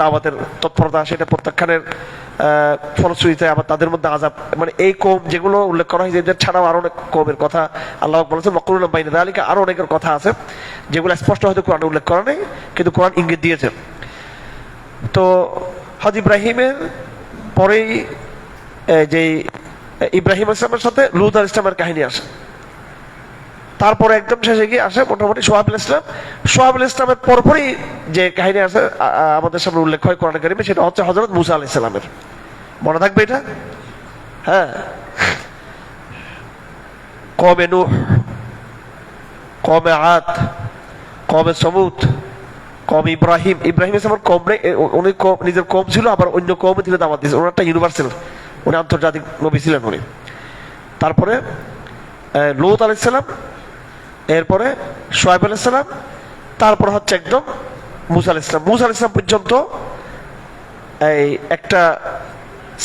দাওয়াতের তৎপরতা সেটা প্রত্যাখ্যানের ফলশ্রুতিতে আবার তাদের মধ্যে আযাব, মানে এই কওম যেগুলো উল্লেখ করা হয়েছে এদের ছাড়াও আরো অনেক কওমের কথা আল্লাহ বলেছেন ওয়াকুলুনা বাইনা যালিকা, আরো অনেকের কথা আছে যেগুলো স্পষ্ট হয়তো কোরআনে উল্লেখ করা নেই কিন্তু কোরআন ইঙ্গিত দিয়েছে। তো হযরত ইব্রাহিমের পরেই যে ইব্রাহিম আলাইহিস সালামের সাথে লূত আলাইহিস সালামের কাহিনী আসে, তারপরে একদম শেষে গিয়ে আসে মোটামুটি সোহাব আলাইহিস সালাম। সোহাব আলাইহিস সালামের পরপরই যে কাহিনী আছে আমাদের সামনে উল্লেখ হয় কোরআনে কারিমে, সেটা হচ্ছে হযরত মূসা আলাইহিস সালামের। মনে থাকবে এটা? হ্যাঁ, কওমে নূহ, কওমে আদ, কওমে সমুদ, কওম ইব্রাহিম। ইব্রাহিম আলাইহিস সালামের কওম নেই, উনি নিজের কওম ছিল, আবার অন্য কওমে তিনি দাওয়াত দিয়েছেন। ওনার একটা ইউনিভার্সাল, উনি আন্তর্জাতিক নবী ছিলেন উনি। তারপরে লূত আলাইহিস সালাম, এরপরে শুআয়ব আলাইহিস সালাম, তারপর হচ্ছে একদম মূসা আলাইহিস সালাম। মূসা আলাইহিস সালাম পর্যন্ত এই একটা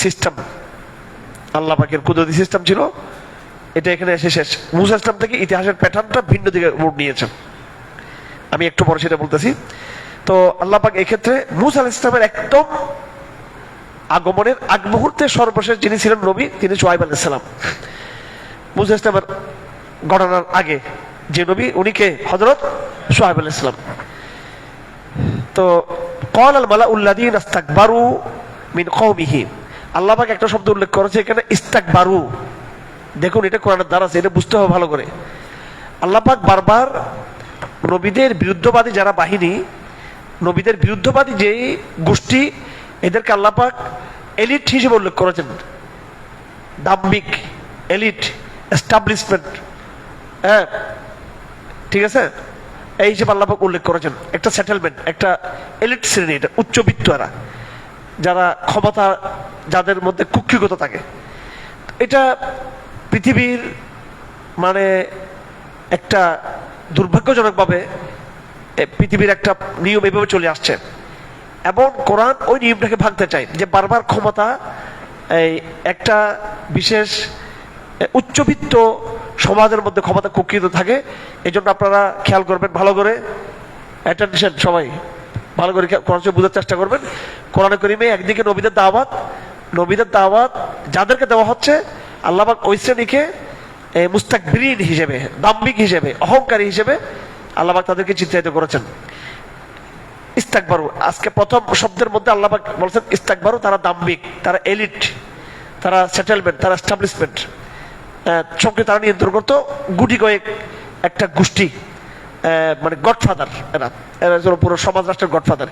সিস্টেম, আল্লাহ পাকের কুদরতি সিস্টেম ছিল, এটা এখানে এসে শেষ। মূসা আলাইহিস সালাম থেকে ইতিহাসের প্যাটার্নটা ভিন্ন দিকে মোড় নিয়েছেন, আমি একটু পরে সেটা বলতেছি। তো আল্লাহ পাক এই ক্ষেত্রে মূসা আলাইহিস সালামের একদম আগমনের আগ মুহূর্তে সর্বশেষ যিনি ছিলেন নবী, তিনি শুআয়ব আলাইহিস সালাম। মূসা আলাইহিস সালামের ঘটনার আগে যে নবী, উনি কে? হযরত শুআয়ব আলাইহিস সালাম। তো ক্বাল আল মালাউল্লাযীনা ইসতাকবারু মিন কওমিহি, আল্লাহ পাক একটা শব্দ উল্লেখ করেছে এখানে, ইস্তাকবারু। দেখুন এটা কোরআনের দ্বারা আছে, এটা বুঝতে হবে ভালো করে। আল্লাহ পাক বারবার নবীদের বিরুদ্ধবাদী যারা বাহিনী, নবীদের বিরুদ্ধবাদী যে গোষ্ঠী, এদেরকে আল্লাহ পাক এলিট হিসেবে উল্লেখ করেছেন। দাম্ভিক, এলিট, এস্টাবলিশমেন্ট, হ্যাঁ ঠিক আছে, এই হিসেবে আল্লাহ পাক উল্লেখ করেছেন। একটা সেটেলমেন্ট, একটা এলিট শ্রেণী, এটা উচ্চবিত্ত, এরা যারা ক্ষমতা, যাদের মধ্যে কুক্ষিগত থাকে। এটা পৃথিবীর মানে একটা দুর্ভাগ্যজনকভাবে পৃথিবীর একটা নিয়ম এভাবে চলে আসছে, এবং কোরআন ওই নিয়মটাকে ভাঙতে চায় যে বারবার ক্ষমতা এই একটা বিশেষ উচ্চবিত্ত সমাজের মধ্যে ক্ষমতা কুক্ষিত থাকে। এই জন্য আপনারা খেয়াল করবেন ভালো করে, অ্যাটেনশন সবাই ভালো করে কোরআন বোঝার চেষ্টা করবেন। কোরআনে কারিমে একদিকে নবীদের দাওয়াত যাদেরকে দেওয়া হচ্ছে, আল্লাহ পাক ওই শ্রেণীকে মুস্তাকবিরিন হিসেবে, দাম্ভিক হিসেবে, অহংকারী হিসেবে আল্লাহ পাক তাদেরকে চিত্রায়িত করেছেন। ইস্তাকবারু, আজকে প্রথম শব্দের মধ্যে আল্লাহ পাক বলছেন ইস্তাকবারু, তারা দাম্ভিক, তারা এলিট, তারা সেটেলমেন্ট, তারা এস্টাবলিশমেন্ট, সঙ্গে তারা নিয়ন্ত্রণ করতো গুটি কয়েক একটা গোষ্ঠী, মানে গডফাদার, এরা পুরো সমাজ রাষ্ট্রের গডফাদার।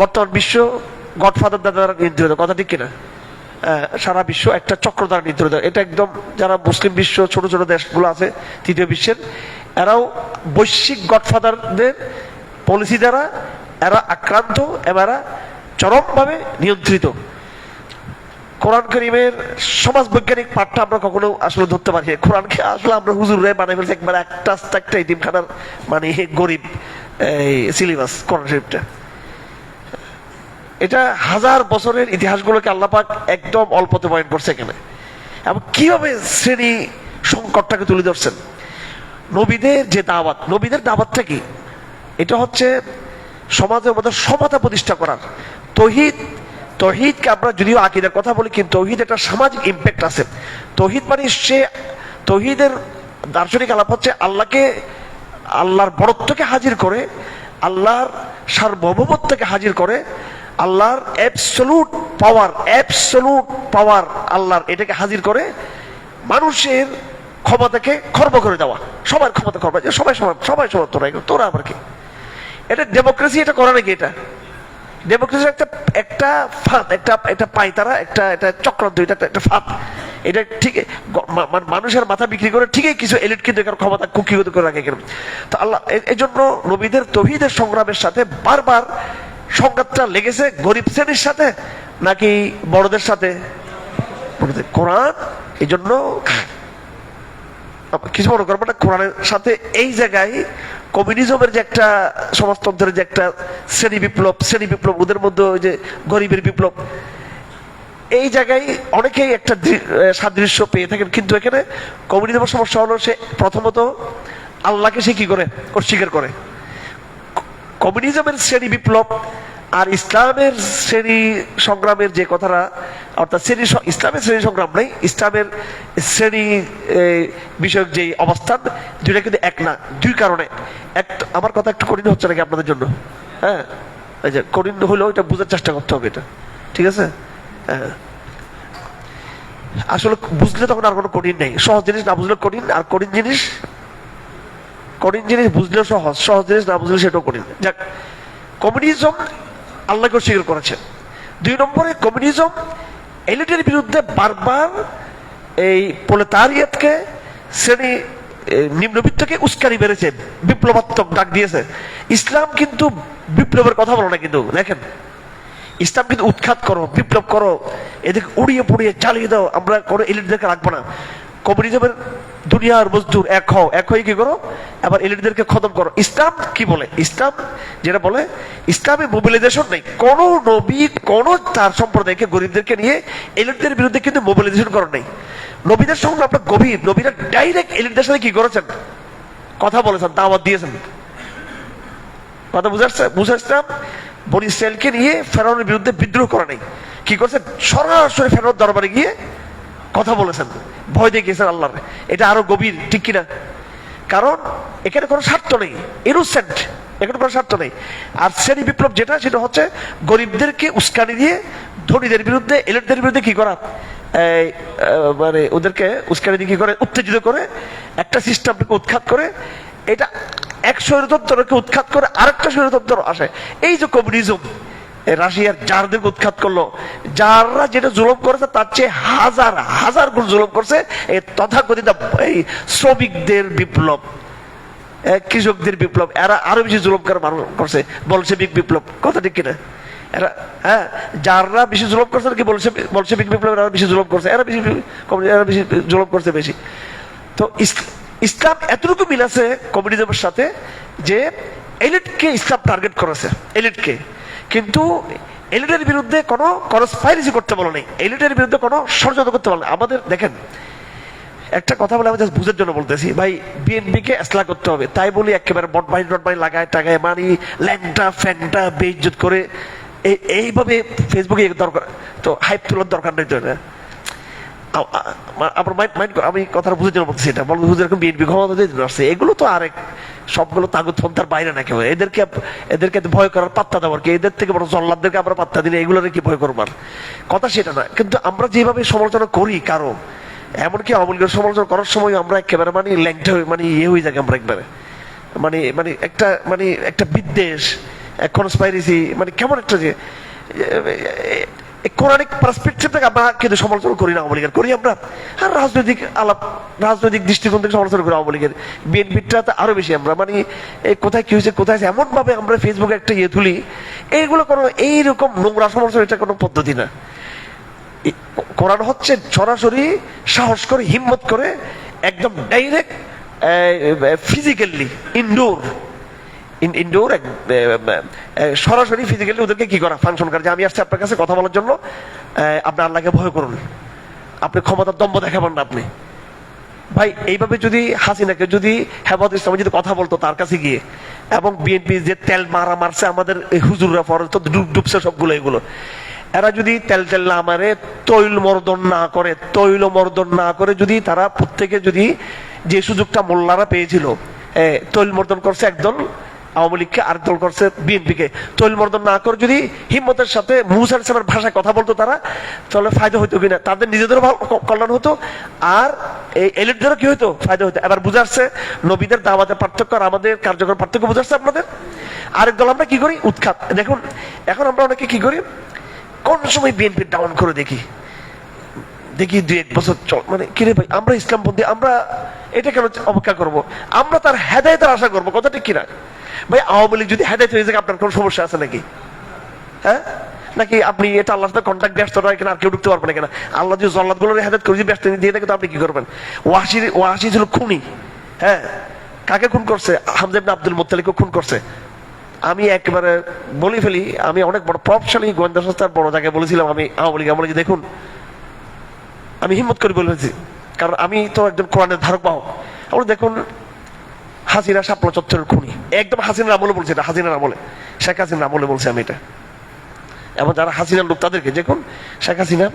বর্তমান বিশ্ব গডফাদার দ্বারা নিয়ন্ত্রিত, কথা ঠিক কিনা? সারা বিশ্ব একটা চক্র দ্বারা নিয়ন্ত্রিত। এটা একদম যারা মুসলিম বিশ্ব, ছোট ছোট দেশগুলো আছে তৃতীয় বিশ্বের, এরাও বৈশ্বিক গডফাদারদের পলিসি দ্বারা এরা আক্রান্ত এবং এরা চরমভাবে নিয়ন্ত্রিত। কোরআন কারীমের সমাজ বৈজ্ঞানিক পাঠটা আমরা কখনো আসলে ধরতে পারি। কোরআনকে আসলে আমরা হুজুর রে বানাই ফেলছি একবার একটা ইতিমখানার মানে গরিব এই সিলেবাস কোরআন শরীফটা। এটা হাজার বছরের ইতিহাসগুলোকে আল্লাহ পাক একদম অল্পতে বয়ান করছে এখানে, এবং কিভাবে শ্রেণী সংকটটাকে তুলে ধরছেন। নবীদের যে দাওয়াত, নবীদের দাওয়াতটা কি? এটা হচ্ছে সমাজের মধ্যে সমতা প্রতিষ্ঠা করার। তৌহিদকে আমরা যদিও আকীদার কথা বলি, কিন্তু তৌহিদ একটা সামাজিক ইম্প্যাক্ট আছে। তৌহিদ মানে তৌহিদের দার্শনিক আলাপ হচ্ছে আল্লাহর বড়ত্বকে হাজির করে, আল্লাহর সার্বভৌমত্বকে হাজির করে, আল্লাহর অ্যাবসলিউট পাওয়ার আল্লাহর এটাকে হাজির করে, মানুষের ক্ষমতাকে খর্ব করে দেওয়া। সবার ক্ষমতা খর্ব, সবাই সমান, তোরা আবার কি? এটা ডেমোক্রেসি, এটা করে নাকি? এটা ডেমোক্রেসি একটা ফাঁদ, একটা পায়তারা, একটা চক্রান্ত, একটা ফাঁদ। এটা ঠিক মানুষের মাথা বিক্রি করে ঠিকই কিছু এলিট কিন্তু এখানে ক্ষমতা কুক্ষিগত করে রাখে। তো আল্লাহ এই জন্য নবীদের তৌহিদের সংগ্রামের সাথে বারবার সংঘাতটা লেগেছে গরিব শ্রেণীর সাথে নাকি বড়দের সাথে? কোরআন এই জন্য কিছু মনে করবো না, কোরআনের সাথে এই জায়গায় কমিউনিজমের যে একটা সমাজতন্ত্রের যে একটা শ্রেণী বিপ্লব, ওদের মধ্যে ওই যে গরিবের বিপ্লব, এই জায়গায় অনেকেই একটা সাদৃশ্য পেয়ে থাকেন। কিন্তু এখানে কমিউনিজমের সমস্যা হলো, সে প্রথমত আল্লাহকে সে কি করে? অস্বীকার করে। কমিউনিজমের শ্রেণী বিপ্লব আর ইসলামের শ্রেণী সংগ্রামের যে কথাটা, অর্থাৎ ইসলামের শ্রেণী সংগ্রাম নেই, ইসলামের শ্রেণী বিষয়ক যে অবস্থান, দুইটা কিন্তু এক না। দুই কারণে। আমার কথা একটু কঠিন হচ্ছে নাকি আপনাদের জন্য? হ্যাঁ, এই যে কঠিন হলেও এটা বোঝার চেষ্টা করতে হবে, এটা ঠিক আছে। হ্যাঁ, আসলে বুঝলে তখন আর কোনো কঠিন নেই। সহজ জিনিস না বুঝলে কঠিন, আর কঠিন জিনিস বুঝলেও সহজ, সহজ জিনিস না বুঝলে সেটাও কঠিন। যাক, কমিউনিজম আল্লাহকে স্বীকার করেছে। 2 নম্বরে, কমিউনিজম এলিটের বিরুদ্ধে বারবার এই প্রলেতারিয়াতকে, শ্রেণী নিম্নবিত্তকে উস্কানি মেরেছে, বিপ্লবাত্মক ডাক দিয়েছে। ইসলাম কিন্তু বিপ্লবের কথা বলো না, কিন্তু দেখেন ইসলাম কিন্তু উৎখাত করো, বিপ্লব করো, এদেরকে উড়িয়ে পুড়িয়ে চালিয়ে দাও, আমরা কোনো এলিটদেরকে রাখবো না। কমিউনিজমের দুনিয়ার মজদুর এক হয়ে কি করো, আবার এলিটদেরকে খতম করো। ইসলাম কি বলে? ইসলাম যেটা বলে, ইসলামে মোবিলাইজেশন নেই। কোন নবী কোন তার সম্প্রদায়কে, গরিবদেরকে নিয়ে এলিটদের বিরুদ্ধে কিন্তু মোবিলাইজেশন করেন নাই। নবীদের সঙ্গে আপনার গভীর, নবীরা ডাইরেক্ট এলিটদের সাথে কি করেছেন? কথা বলেছেন, দাওয়াত দিয়েছেন। কথা বুঝাচ্ছিলাম। বনি ইসরায়েলকে নিয়ে ফেরাউনের বিরুদ্ধে বিদ্রোহ করে নাই, কি করছেন? সরাসরি ফেরাউন দরবারে গিয়ে কথা বলেছেন, ভয় দেখিয়েছেন আল্লাহর। এটা আরো গভীর, ঠিক কিনা? কারণ এখানে কোনো স্বার্থ নেই, ইনোসেন্ট, এখানে কোনো স্বার্থ নেই। আর শ্রেণী বিপ্লব যেটা, সেটা হচ্ছে গরিবদেরকে উস্কানি দিয়ে ধনীদের বিরুদ্ধে, এলিটদের বিরুদ্ধে কি করা, মানে ওদেরকে উস্কানি দিয়ে কি করে, উত্তেজিত করে, একটা সিস্টেমকে উৎখাত করে। এটা এক স্বৈরতন্ত্রকে উৎখাত করে আরেকটা স্বৈরতন্ত্র আসে। এই যে কমিউনিজম রাশিয়ার জারদেরকে উৎখাত করলো, যারা যেটা জুলুম করেছে তার চেয়ে হাজার হাজার গুণ জুলুম করছে এই তথাকথিত এই শ্রমিকদের বিপ্লব, কৃষকদের বিপ্লব। এরা আরো বেশি জুলুম করছে, বলশেবিক বিপ্লব। কথা ঠিক কিনা? এরা, হ্যাঁ, যারা বেশি জুলুম করছে কি বলশেবিক বিপ্লব, এরা বেশি জুলুম করছে, এরা বেশি জুলুম করছে বেশি। তো ইসলাম এতটুকু মিল আছে কমিউনিজমের সাথে যে এলিটকে ইসলাম টার্গেট করেছে, এলিটকে। কিন্তু এলিটের বিরুদ্ধে কোনো কনস্পাইরেসি করতে বলো নেই, এলিটের বিরুদ্ধে কোনো ষড়যন্ত্র করতে বলো। আমাদের দেখেন, একটা কথা বলে আমি জাস্ট বুঝের জন্য বলতেছি, ভাই বিএনপিকে ইসলাম করতে হবে, তাই বলি একেবারে বটবাই লাগায় টাগায় মানি ল্যাংটা ফ্যাংটা বেইজ্জত করে এইভাবে ফেসবুকে দরকার তো হাইপ তোলার দরকার নেই। তো আমার মাইন্ড, আমি কথাটা বুঝে জন্য বলতেছি, এটা বলবো যেরকম বিএনপি ক্ষমতা আসছে, এগুলো তো আরেক সবগুলো তাগুত ফন্তার বাইরে না। কেউ এদেরকে ভয় করার পাত্তা দেওয়ার কি, এদের থেকে বড় জল্লাদদেরকে আমরা পাত্তা দিলে এগুলোর কি ভয় করবার কথা, সেটা না। কিন্তু আমরা যেভাবে সমালোচনা করি কারো, এমনকি আওয়ামী লীগের সমালোচনা করার সময় আমরা একেবারে মানে ল্যাংটা হয়ে মানে হয়ে যাই আমরা একবারে, একটা বিদ্বেষ, কনস্পাইরেসি, মানে কেমন একটা যে কোরআনিক পার্সপেক্টিভ থেকে আমরা কিন্তু সমালোচনা করি না আওয়ামী লীগের, করি আমরা। আর রাজনৈতিক দৃষ্টিকোণ থেকে সমালোচনা করি আওয়ামী লীগের। বিএনপিটা আরো বেশি আমরা মানে কোথায় কি হয়েছে, কোথায় এমন ভাবে আমরা ফেসবুকে একটা তুলি, এইগুলো কোনো এইরকম নোংরা সমালোচনা, এটা কোনো পদ্ধতি না। কোরআন হচ্ছে সরাসরি সাহস করে, হিম্মত করে, একদম ডাইরেক্ট ফিজিক্যালি ইনডোর সরাসরি ফিজিক্যালি ওদেরকে কি করা, ফাংশন করা, যে আমি আসছি আপনার কাছে কথা বলার জন্য, আপনি আল্লাহকে ভয় করুন, আপনি ক্ষমতার দম্ভ দেখাবেন না আপনি। ভাই এইভাবে যদি হাসিনাকে, যদি হেফাজত ইসলাম যদি কথা বলতো তার কাছে গিয়ে, এবং বিএনপি যে তেল মারছে আমাদের হুজুররা পরে তো ডুবছে সবগুলো, এগুলো এরা যদি তেল না মারে, তৈল মর্দন না করে যদি তারা প্রত্যেকে যদি যে সুযোগটা মোল্লারা পেয়েছিল, তৈল মর্দন করছে একদল আওয়ামী লীগকে, আরেক দল করছে বিএনপিকে, তৈল মর্দন না করে যদি হিম্মতের সাথে মুসা ইসলামের ভাষায় কথা বলতো তারা, তাহলে ফায়দা হইতো কিনা, তাদের নিজেদেরও কল্যাণ হতো, আর এই এলিটদেরও কি হইতো, ফায়দা হইতো। এবার বুঝে আসছে নবীদের দাওয়াতের পার্থক্য আর আমাদের কার্যক্রম পার্থক্য বুঝে আসছে আপনাদের। আরেক দল আমরা কি করি, উৎখাত। দেখুন এখন আমরা অনেকে কি করি, কোন সময় বিএনপি ডাউন করে দেখি 2-1 বছর চল, মানে কিরে ভাই আমরা ইসলামপন্থী, আমরা এটা কেন অপেক্ষা করব, আমরা তার হেদায়েতের আশা করবো, কথা ঠিক কিনা? ভাই আওয়ামী লীগ যদি হেদায়েত হয়ে যায় আপনার কোন সমস্যা আছে নাকি? হ্যাঁ, নাকি আপনি এটা আল্লাহর সাথে কন্ট্যাক্ট ব্যস্ত নয় কিনা, আর কেউ ঢুকতে পারবে না কিনা? আল্লাহ যদি জল্লাদ গুলোর হেদায়েত করে ব্যস্ত দিয়ে থাকে তো আপনি কি করবেন? ওয়াসি ছিল খুনি, হ্যাঁ, কাকে খুন করছে? হামজা ইবনে আব্দুল মুত্তালিবকে খুন করছে। আমি একেবারে বলে ফেলি, আমি অনেক বড় প্রভাবশালী গোয়েন্দা সংস্থার বড় জায়গায় বলেছিলাম, আমি আওয়ামী লীগ আমলে, দেখুন আমি হিম্মত করে বলেছি, কারণ আমি তো একজন কোরআনের ধারক বাহক। আমরা দেখুন হাসিনা শাপলা চত্বরের খুনি, একদম হাসিনার আমলে বলছি, এটা হাসিনার আমলে, শেখ হাসিনার আমলে বলছি আমি এটা, এবং যারা হাসিনার লোক তাদেরকে, দেখুন শেখ হাসিনা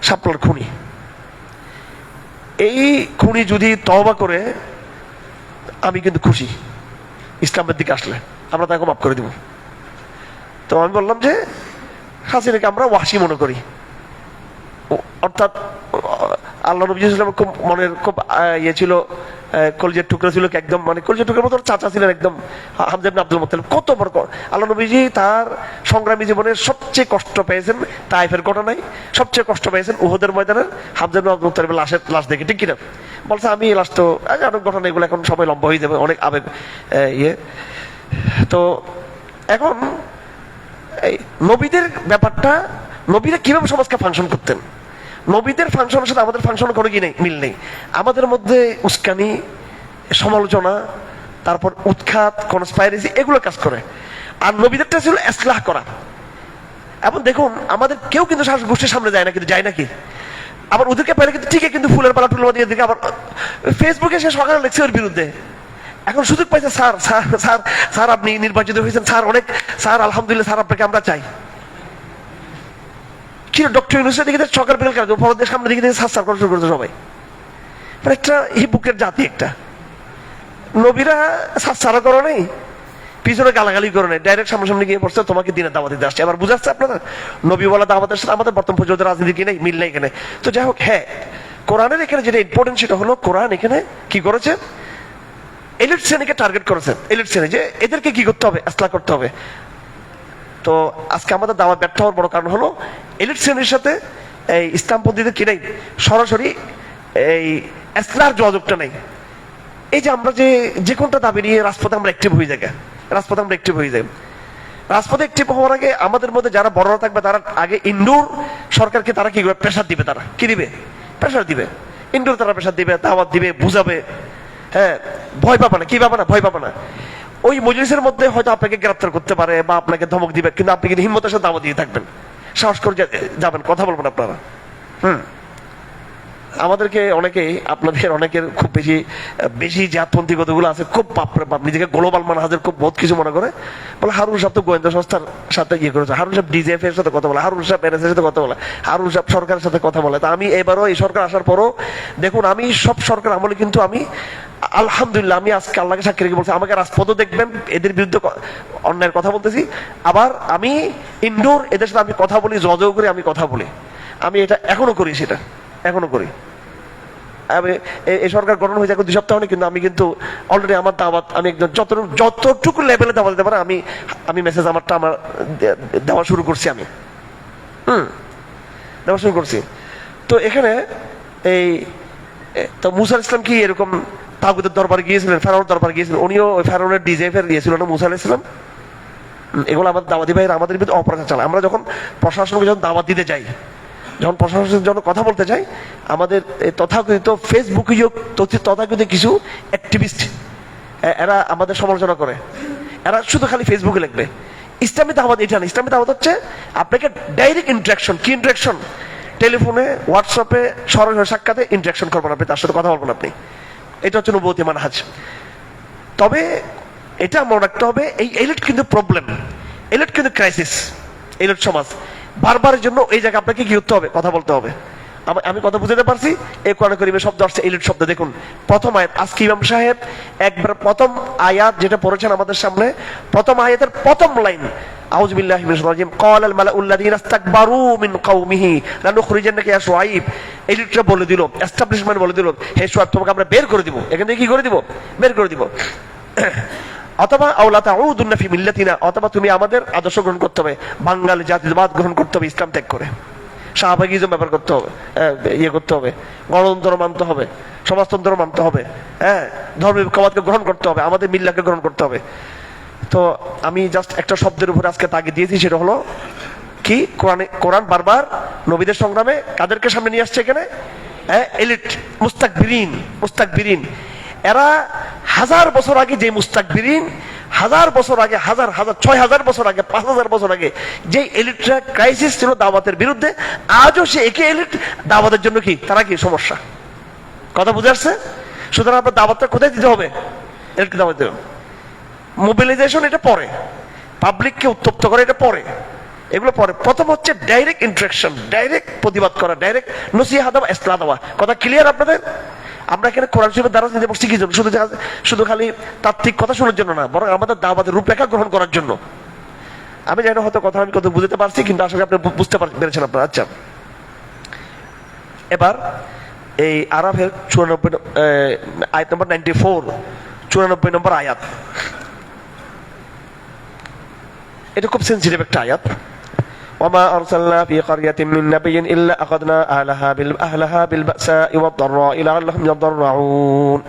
শাপলার খুনি, এই খুনি যদি তওবা করে আমি কিন্তু খুশি, ইসলামের দিকে আসলে আমরা তাকে মাফ করে দিব। তো আমি বললাম যে হাসিনাকে আমরা ওয়াসি মনে করি, অর্থাৎ আল্লাহ নবী সাল্লাল্লাহু আলাইহি ওয়াসাল্লাম খুব মনের খুব ইয়ে ছিল, কলিজার টুকরা ছিল একদম, মানে কলিজার টুকরার মতো চাচা ছিলেন একদম, হামজা ইবনে আব্দুল মুত্তালিব। কত বড় আল্লাহ নবীজি তার সংগ্রামী জীবনের সবচেয়ে কষ্ট পেয়েছেন তায়েফের ঘটনায়, সবচেয়ে কষ্ট পেয়েছেন উহুদের ময়দানের হামজা ইবনে আব্দুল মুত্তালিবের লাশ দেখে, ঠিক কিনা? বলছে আমি লাশ তো অনেক ঘটনা, এগুলো এখন সবাই লম্বা হয়ে যাবে, অনেক আবেগ ইয়ে। তো এখন এই নবীদের ব্যাপারটা, নবীরা কিভাবে সমাজকে ফাংশন করতেন, নবীদের ফাংশনের সাথে আমাদের ফাংশনের কোনো কি নেই, মিল নেই। আমাদের মধ্যে উস্কানি, সমালোচনা, তারপর উৎখাত, কনস্পাইরেসি, এগুলো কাজ করে। আর নবীদেরটা ছিল ইসলাহ করা। এবং দেখুন আমাদের কেউ কিন্তু শাসক গোষ্ঠীর সামনে যায় না, কিন্তু যায় নাকি? আবার ওদেরকে পেলে কিন্তু ঠিকই কিন্তু ফুলের পালা টুলের দিয়ে দিকে, আবার ফেসবুকে সে সকালে লেখছে ওর বিরুদ্ধে। এখন সুযোগ পাইছে, স্যার স্যার স্যার স্যার আপনি নির্বাচিত হয়েছেন, স্যার অনেক, স্যার আলহামদুলিল্লাহ, স্যার আপনাকে আমরা চাই। কি ডক্টর ইউনুসের দিকে সরকার বিল কাজ ফরদের সামনে দিকে সার করা শুরু করছে সবাই, মানে একটা হিপুকের জাতি একটা। নবীরা সারা করো নেই, পিছনে গালাগালি করে নেই, ডাইরেক্ট সামনাসামনি গিয়ে পড়ছে তোমাকে দিনের দাওয়াত দিতে আসছে। আবার বুঝাচ্ছে আপনারা নবী বলা দাওয়াতের সাথে আমাদের বর্তমান পর্যন্ত রাজনীতি কি নেই, মিল নেই এখানে। তো যাই হোক, হ্যাঁ কোরআনের এখানে যেটা ইম্পর্টেন্ট সেটা হলো কোরআন এখানে কি করেছে, এলিট শ্রেণীকে টার্গেট করেছেন, এলিট শ্রেণী, যে এদেরকে কি করতে হবে, ইসলাহ করতে হবে। তো আজকে আমাদের দাওয়া ব্যর্থ হওয়ার বড় কারণ হলো এলিট শ্রেণীর সাথে এই ইসলামপন্থীদের কি নেই, সরাসরি এই ইসলাহর যোগাযোগটা নেই। এই যে আমরা যে কোনটা দাবি নিয়ে রাজপথে আমরা অ্যাক্টিভ হয়ে যাই, রাজপথে আমরা অ্যাক্টিভ হয়ে যাই। রাজপথে অ্যাক্টিভ হওয়ার আগে আমাদের মধ্যে যারা বড়রা থাকবে তারা আগে ইনডোর সরকারকে তারা কি করবে, প্রেশার দিবে, তারা কি দিবে, প্রেশার দিবে, ইনডোর তারা প্রেশার দিবে, দাওয়াত দিবে, বুঝাবে। হ্যাঁ, ভয় পাবে না, কি পাবে না, ভয় পাবে না। ওই মজলিসের মধ্যে হয়তো আপনাকে গ্রেফতার করতে পারে বা আপনাকে ধমক দিবে, কিন্তু আপনি কিন্তু হিম্মতের সাথে দাওয়াত দিয়ে থাকবেন, সাহস করে যাবেন, কথা বলবেন আপনারা। আমাদেরকে অনেকেই, আপনাদের অনেকের খুব বেশি বেশি জাতপন্থী কতগুলো আছে, খুব নিজেকে গ্লোবাল মানহাজের খুব বহুত কিছু মনে করে, বলে হারুন সাহেব তো গোয়েন্দা সংস্থার সাথে ইয়ে করেছে, হারুন সাহেব ডিজিএফ এর সাথে কথা বলে, হারুন সাহেব এনএস এর সাথে কথা বলে, হারুন সাহেব সরকারের সাথে কথা বলে। তা আমি এবারও এই সরকার আসার পরও দেখুন, আমি সব সরকার আমলে কিন্তু আমি আলহামদুলিল্লাহ, আমি আজকে আল্লাহকে সাক্ষী রেখে বলছি, আমাকে রাজপথও দেখবেন এদের বিরুদ্ধে অন্যায়ের কথা বলতেছি, আবার আমি ইনডোর এদের সাথে আমি কথা বলি, যোগাযোগ করে আমি কথা বলি, আমি এটা এখনো করি, সেটা এখনো করি। এই সরকার গঠন হয়েছে এখন 2 সপ্তাহ নেই, কিন্তু আমি কিন্তু অলরেডি আমার দাওয়াত, আমি একদম যতটুকু লেভেলে দাওয়াত দিতে পারে আমি মেসেজ আমার দেওয়া শুরু করছি, আমি দেওয়া শুরু করছি। তো এখানে এই তো মুসা আলাইহিস সালাম কি এরকম তাগুতের দরবারে গিয়েছিলেন, ফেরাউনের দরবারে গিয়েছিলেন, উনিও ওই ফেরাউনের ডিজেফ এর গিয়েছিল না মুসা আলাইহিস সালাম। এগুলো আমাদের দাওয়াতি ভাইয়ের আমাদের বিরুদ্ধে অপপ্রচার চালায়। আমরা যখন প্রশাসনকে যখন দাওয়াত দিতে যাই, যখন প্রশাসনের জন্য কথা বলতে চাই, আমাদের তথাকথিত ফেসবুকে তথাকথিত কিছু অ্যাক্টিভিস্ট এরা আমাদের সমালোচনা করে, এরা শুধু খালি ফেসবুকে লিখবে। ইসলামী দাওয়াত এটা না, ইসলামী দাওয়াত হচ্ছে আপনাকে ডাইরেক্ট ইন্টারাকশন। কি ইন্টারাকশন? টেলিফোনে, হোয়াটসঅ্যাপে, সরাসরি সাক্ষাতে ইন্টারাকশন করবেন আপনি, তার সাথে কথা বলবেন আপনি। এটা হচ্ছে নবুয়তি মানহাজ। তবে এটা মনে রাখতে হবে, এই এলিট কিন্তু প্রবলেম, এলিট কিন্তু ক্রাইসিস, এলিট সমাজ। বারবারের জন্য এই জায়গায় আপনাকে কি করতে হবে, কথা বলতে হবে। আমি কথা বুঝতে পারছি। এই কোরআন কারীমে শব্দ আসছে এলিট শব্দ, দেখুন প্রথম আয়াত। আজকে ইমাম সাহেব একবার প্রথম আয়াত যেটা পড়েছেন আমাদের সামনে, প্রথম আয়াতের প্রথম লাইন, আউযু বিল্লাহি মিনাশ শাইতানির রাজিম, ক্বালাল মালাউল্লাযীনা ইসতাকবারু মিন কওমিহি লানুখরিজান্নাকা ইয়া শুআইব। এলিটরা বলে দিল, এস্টাবলিশমেন্ট বলে দিল, হে শুআইব তোমাকে আমরা বের করে দিব, এখান থেকে কি করে দিব, বের করে দিব। অথবা আওলা তাউদুন্না ফি মিল্লাতিনা, অথবা তুমি আমাদের আদর্শ গ্রহণ করতে হবে, বাঙালি জাতীয়বাদ গ্রহণ করতে হবে, ইসলাম ত্যাগ করে শাহবাগিজম ব্যবহার করতে হবে, ইয়ে করতে হবে, গণতন্ত্র মানতে হবে, সমাজতন্ত্র মানতে হবে, হ্যাঁ ধর্মীয় ঐক্যবাদকে গ্রহণ করতে হবে, আমাদের মিল্লাকে গ্রহণ করতে হবে। তো আমি জাস্ট একটা শব্দের উপরে আজকে তাগিদ দিয়েছি, সেটা হলো কি, কোরআন বারবার নবীদের সংগ্রামে কাদেরকে সামনে নিয়ে আসছে এখানে, হ্যাঁ এলিট, মুস্তাকবিরিন। এরা 1000 বছর আগে যে মুস্তাকবিরিন, 1000 বছর আগে, 6000 বছর আগে, 5000 বছর আগে যে এলিটরা ক্রাইসিস ছিল দাওয়াতের বিরুদ্ধে, আজও সে একই এলিট দাওয়াতের জন্য কি, তারা কি সমস্যা। কথা বুঝে আসছে? সুতরাং আপনার দাওয়াতটা কোথায় দিতে হবে, এলিটকে দাওয়াত দেবেন। মোবিলাইজেশন এটা পরে, পাবলিককে উত্তপ্ত করে এটা পরে, এগুলো পরে। প্রথম হচ্ছে ডাইরেক্ট ইন্টারাকশন, ডাইরেক্ট প্রতিবাদ করা, ডাইরেক্ট নসিহা দেওয়া, ইসলাহ দেওয়া। কথা ক্লিয়ার আপনাদের? আমরা এখানে কোরআন শরীফের দ্বারা নিতে বসছি কি জন্য? শুধু খালি তাত্ত্বিক কথা শোনার জন্য না, বরং আমাদের দাওয়াতের রূপরেখা গ্রহণ করার জন্য। আমি জানি না হয়তো কথা আমি কত বুঝতে পারছি, কিন্তু আসলে আপনি বুঝতে পেরেছেন আপনারা। আচ্ছা, এবার এই আরাফের 94 আয়াত নম্বর 94, 94 নম্বর আয়াত। এটা খুব সেনসিটিভ একটা আয়াত। ওয়ামা আরসালনা ফি ক্বরিয়াতিন মিন নাবিয়্যিন ইল্লা আখাযনা আহলাহা বিল বাসাই ওয়াদ দাররাই লাআল্লাহুম ইয়াদরাউন।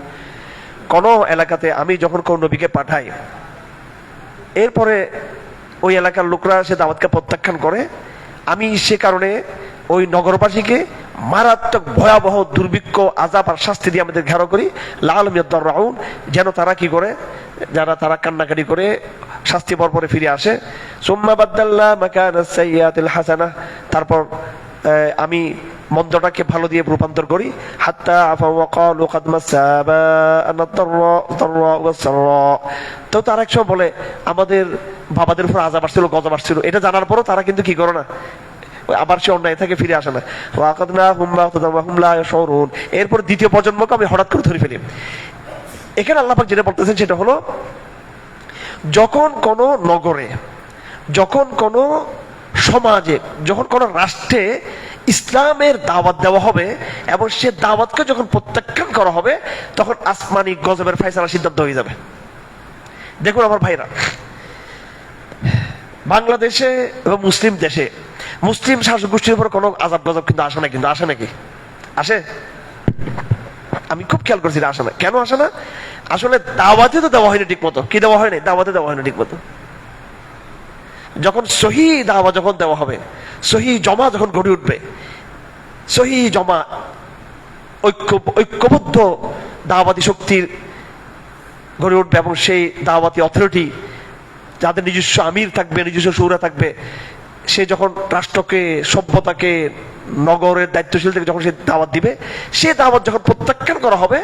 কোন এলাকাতে আমি যখন কোন নবীকে পাঠাই, এরপরে ওই এলাকার লোকরা সে দাওয়াতকে প্রত্যাখ্যান করে, আমি সে কারণে ওই নগরবাসীকে মারাত্মক ভয়াবহ দুর্ভিক্ষ, আযাব আর শাস্তি দিয়ে আমাদের ঘেরাও করি, লাআল্লাহুম ইয়াদরাউন, যেন তারা কি করে, যারা তারা কান্নাকাটি করে শাস্তি পরে ফিরে আসে। সুম্মা বাদদালনা মাকানাস সাইয়্যাতিল হাসানাহ, তারপর আমি মন্দটাকে ভালো দিয়ে রূপান্তর করি। হাত্তা আফা ওয়া ক্বালু ক্বাদ মাসসা আবা'ানা দাররা ওয়াস সাররা, তো তারা একসময় বলে আমাদের বাবাদের উপর আযাব আসছিল, গজব আসছিল। এটা জানার পরও তারা কিন্তু কি করে না, আবার সে অন্যায় থেকে ফিরে আসে না। ওয়াকাদনাহুম বাগতাতাম ওয়া হুম লা ইয়াশউরুন, এরপর দ্বিতীয় প্রজন্মকে আমি হঠাৎ করে ধরে ফেলি। এখানে আল্লাহ পাক যেটা বলতেছেন সেটা হলো, যখন কোন নগরে, যখন কোন সমাজে, যখন কোন রাষ্ট্রে ইসলামের দাওয়াত দেওয়া হবে এবং সে দাওয়াতকে যখন প্রত্যাখ্যান করা হবে, তখন আসমানি গজবের ফয়সালা সিদ্ধান্ত হয়ে যাবে। দেখুন আমার ভাইরা, বাংলাদেশে এবং মুসলিম দেশে মুসলিম শাসক গোষ্ঠীর উপর কোনো আযাব গজব কিন্তু আসে না, কিন্তু আসে নাকি? আসে? আমি খুব খেয়াল করছি, আসে না। কেন আসে না? আসলে দাওয়াতে তো দেওয়া হয়নি ঠিক মতো। কি দেওয়া হয়নি? দাওয়াতে দেওয়া হয়নি ঠিক মতো। যখন সহি দাওয়া যখন দেওয়া হবে, সহি জমা যখন গড়ে উঠবে, সহি জমা ঐক্যবদ্ধ দাওয়াতি শক্তির গড়ে উঠবে, এবং সেই দাওয়াতি অথরিটি যাদের নিজস্ব আমির থাকবে, নিজস্ব শূরা থাকবে, সে যখন রাষ্ট্রকে, সভ্যতাকে, নগরের দায়িত্বশীলদেরকে যখন সে দাওয়াত দিবে, সে দাওয়াত যখন প্রত্যাখ্যান করা হবে,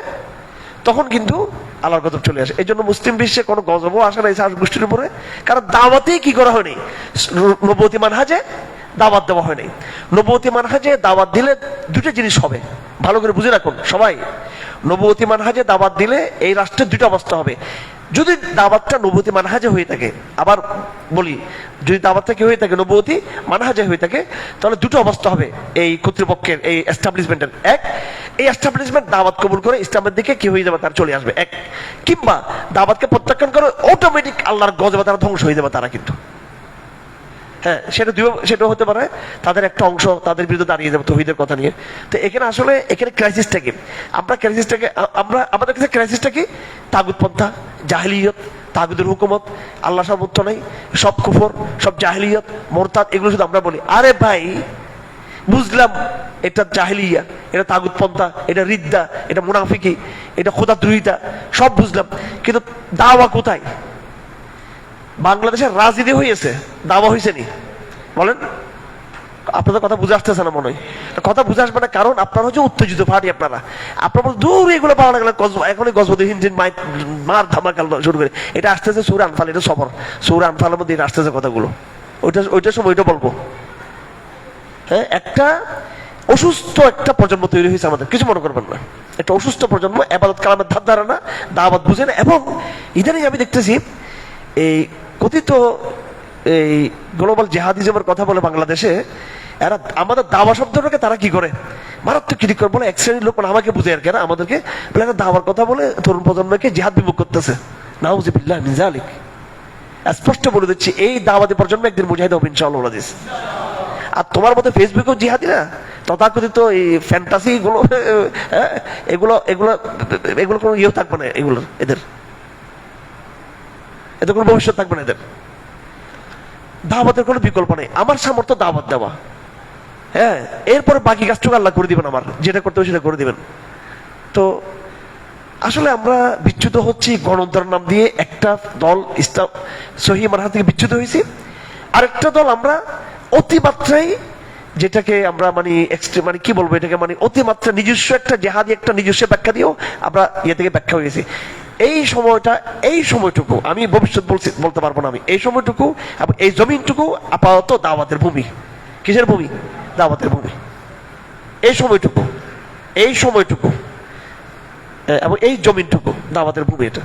তখন কিন্তু আল্লাহর গজব চলে আসে। এই জন্য মুসলিম বিশ্বে কোনো গজবও আসে না এই শাসক গোষ্ঠীর উপরে, কারণ দাওয়াতেই কি করা হয়নি, নবুয়তি মানহাজে দাওয়াত দেওয়া হয়নি। নবুয়তি মানহাজে দাওয়াত দিলে দুটো জিনিস হবে, ভালো করে বুঝে রাখুন সবাই। নবুয়তি মানহাজে দাওয়াত দিলে এই রাষ্ট্রের দুটো অবস্থা হবে। যদি দাওয়াতটা নবুয়তি মানহাজে হয়ে থাকে, আবার বলি, যদি দাওয়াতটা কি হয়ে থাকে, নবুয়তি মানহাজে হয়ে থাকে, তাহলে দুটো অবস্থা হবে এই কর্তৃপক্ষের, এই এস্টাবলিশমেন্টের। এক, এই এস্টাবলিশমেন্ট দাওয়াত কবুল করে ইসলামের দিকে কি হয়ে যাবে, তার চলে আসবে এক। কিংবা দাওয়াতকে প্রত্যাখ্যান করে অটোমেটিক আল্লাহর গজবে তারা ধ্বংস হয়ে যাবে তারা কিন্তু। হ্যাঁ, সেটা হতে পারে তাদের একটা অংশ তাদের বিরুদ্ধে দাঁড়িয়ে যাবে তাওহীদের কথা নিয়ে। তো এখানে আসলে ক্রাইসিসটা কি? আমাদের কাছে ক্রাইসিসটা কি? তাগুতপন্থা, জাহেলিয়ত, তাগুদের হুকুমত, আল্লাহ সামর্থ্য নাই, সব কুফর, সব জাহেলিয়ত, মোরতাদ, এগুলো শুধু আমরা বলি। আরে ভাই, বুঝলাম এটা জাহেলিয়া, এটা তাগুতপন্থা, এটা রিদ্দা, এটা মুনাফিকি, এটা খোদাদ্রোহিতা, সব বুঝলাম, কিন্তু দাওয়া কোথায়? বাংলাদেশের রাজনীতি হয়েছে, দাওয়া হয়েছে নি? বলেন, আপনাদের কথা বুঝে আসতেছে না মনে হয়। কথা বুঝে আসবে না, কারণ আপনারা হচ্ছে উত্তেজিত পার্টি। আপনারা দূর এগুলো পাওয়া গেলে এখনই গজবদিহীন মার ধামাকাল শুরু করে। এটা আসতেছে সূরা আনফাল, এটা সবর সূরা আনফালের মধ্যে আসতেছে কথাগুলো। ওইটার সময় ওইটা বলবো। হ্যাঁ, একটা অসুস্থ একটা প্রজন্ম তৈরি হয়েছে আমাদের, কিছু মনে করবেন না। একটা অসুস্থ প্রজন্ম, ইবাদত কালামের ধার ধারে না, দাওয়াত বুঝে না। এবং ইদানিং আমি দেখতেছি এই কথিত এই গ্লোবাল জেহাদিজমের কথা বলে বাংলাদেশে, এরা আমাদের দাওয়া শব্দটাকে তারা কি করে, মারাত্মক ক্রিটিক করে। বলে এক শ্রেণীর লোক, মানে আমাকে বুঝে আর কি, আমাদেরকে বলে এরা দাওয়ার কথা বলে তরুণ প্রজন্মকে জিহাদ বিমুখ করতেছে। নাউযুবিল্লাহ মিন যালিক। স্পষ্ট বলে দিচ্ছি, এই দাওয়াতি প্রজন্ম একদিন মুজাহিদ হবে ইনশাআল্লাহ। আর তোমার মতো ফেসবুকেও জিহাদি না, তথাকথিত এই ফ্যান্টাসি গুলো, এগুলো এগুলো এগুলো কোনো ইয়েও থাকবে না, এগুলো এদের কোনো ভবিষ্যৎ থাকবে না এদের। দাওয়াতের কোনো বিকল্প নেই। আমার সামর্থ্য দাওয়াত দেওয়া, হ্যাঁ, এরপরে বাকি কাজটুকু আল্লাহ করে দিবেন, আমার যেটা করতে হবে সেটা করে দিবেন। তো আসলে আমরা বিচ্যুত হচ্ছি গণতন্ত্রের নাম দিয়ে। একটা দল ইসলাম সহি মানহাজ থেকে বিচ্যুত হয়েছি, আরেকটা দল আমরা অতিমাত্রায়, যেটাকে আমরা মানে কি বলবো, এটাকে অতিমাত্রা নিজস্ব একটা জেহাদি, একটা নিজস্ব ব্যাখ্যা দিয়েও আমরা ইয়ে থেকে ব্যাখ্যা হয়েছি। এই সময়টুকু আমি ভবিষ্যৎ বলতে পারবো না, আমি এই সময়টুকু এবং এই জমিনটুকু আপাতত দাওয়াতের ভূমি। কিসের ভূমি? দাওয়াতের ভূমি। এই সময়টুকু এবং এই জমিনটুকু দাওয়াতের ভূমি। এটা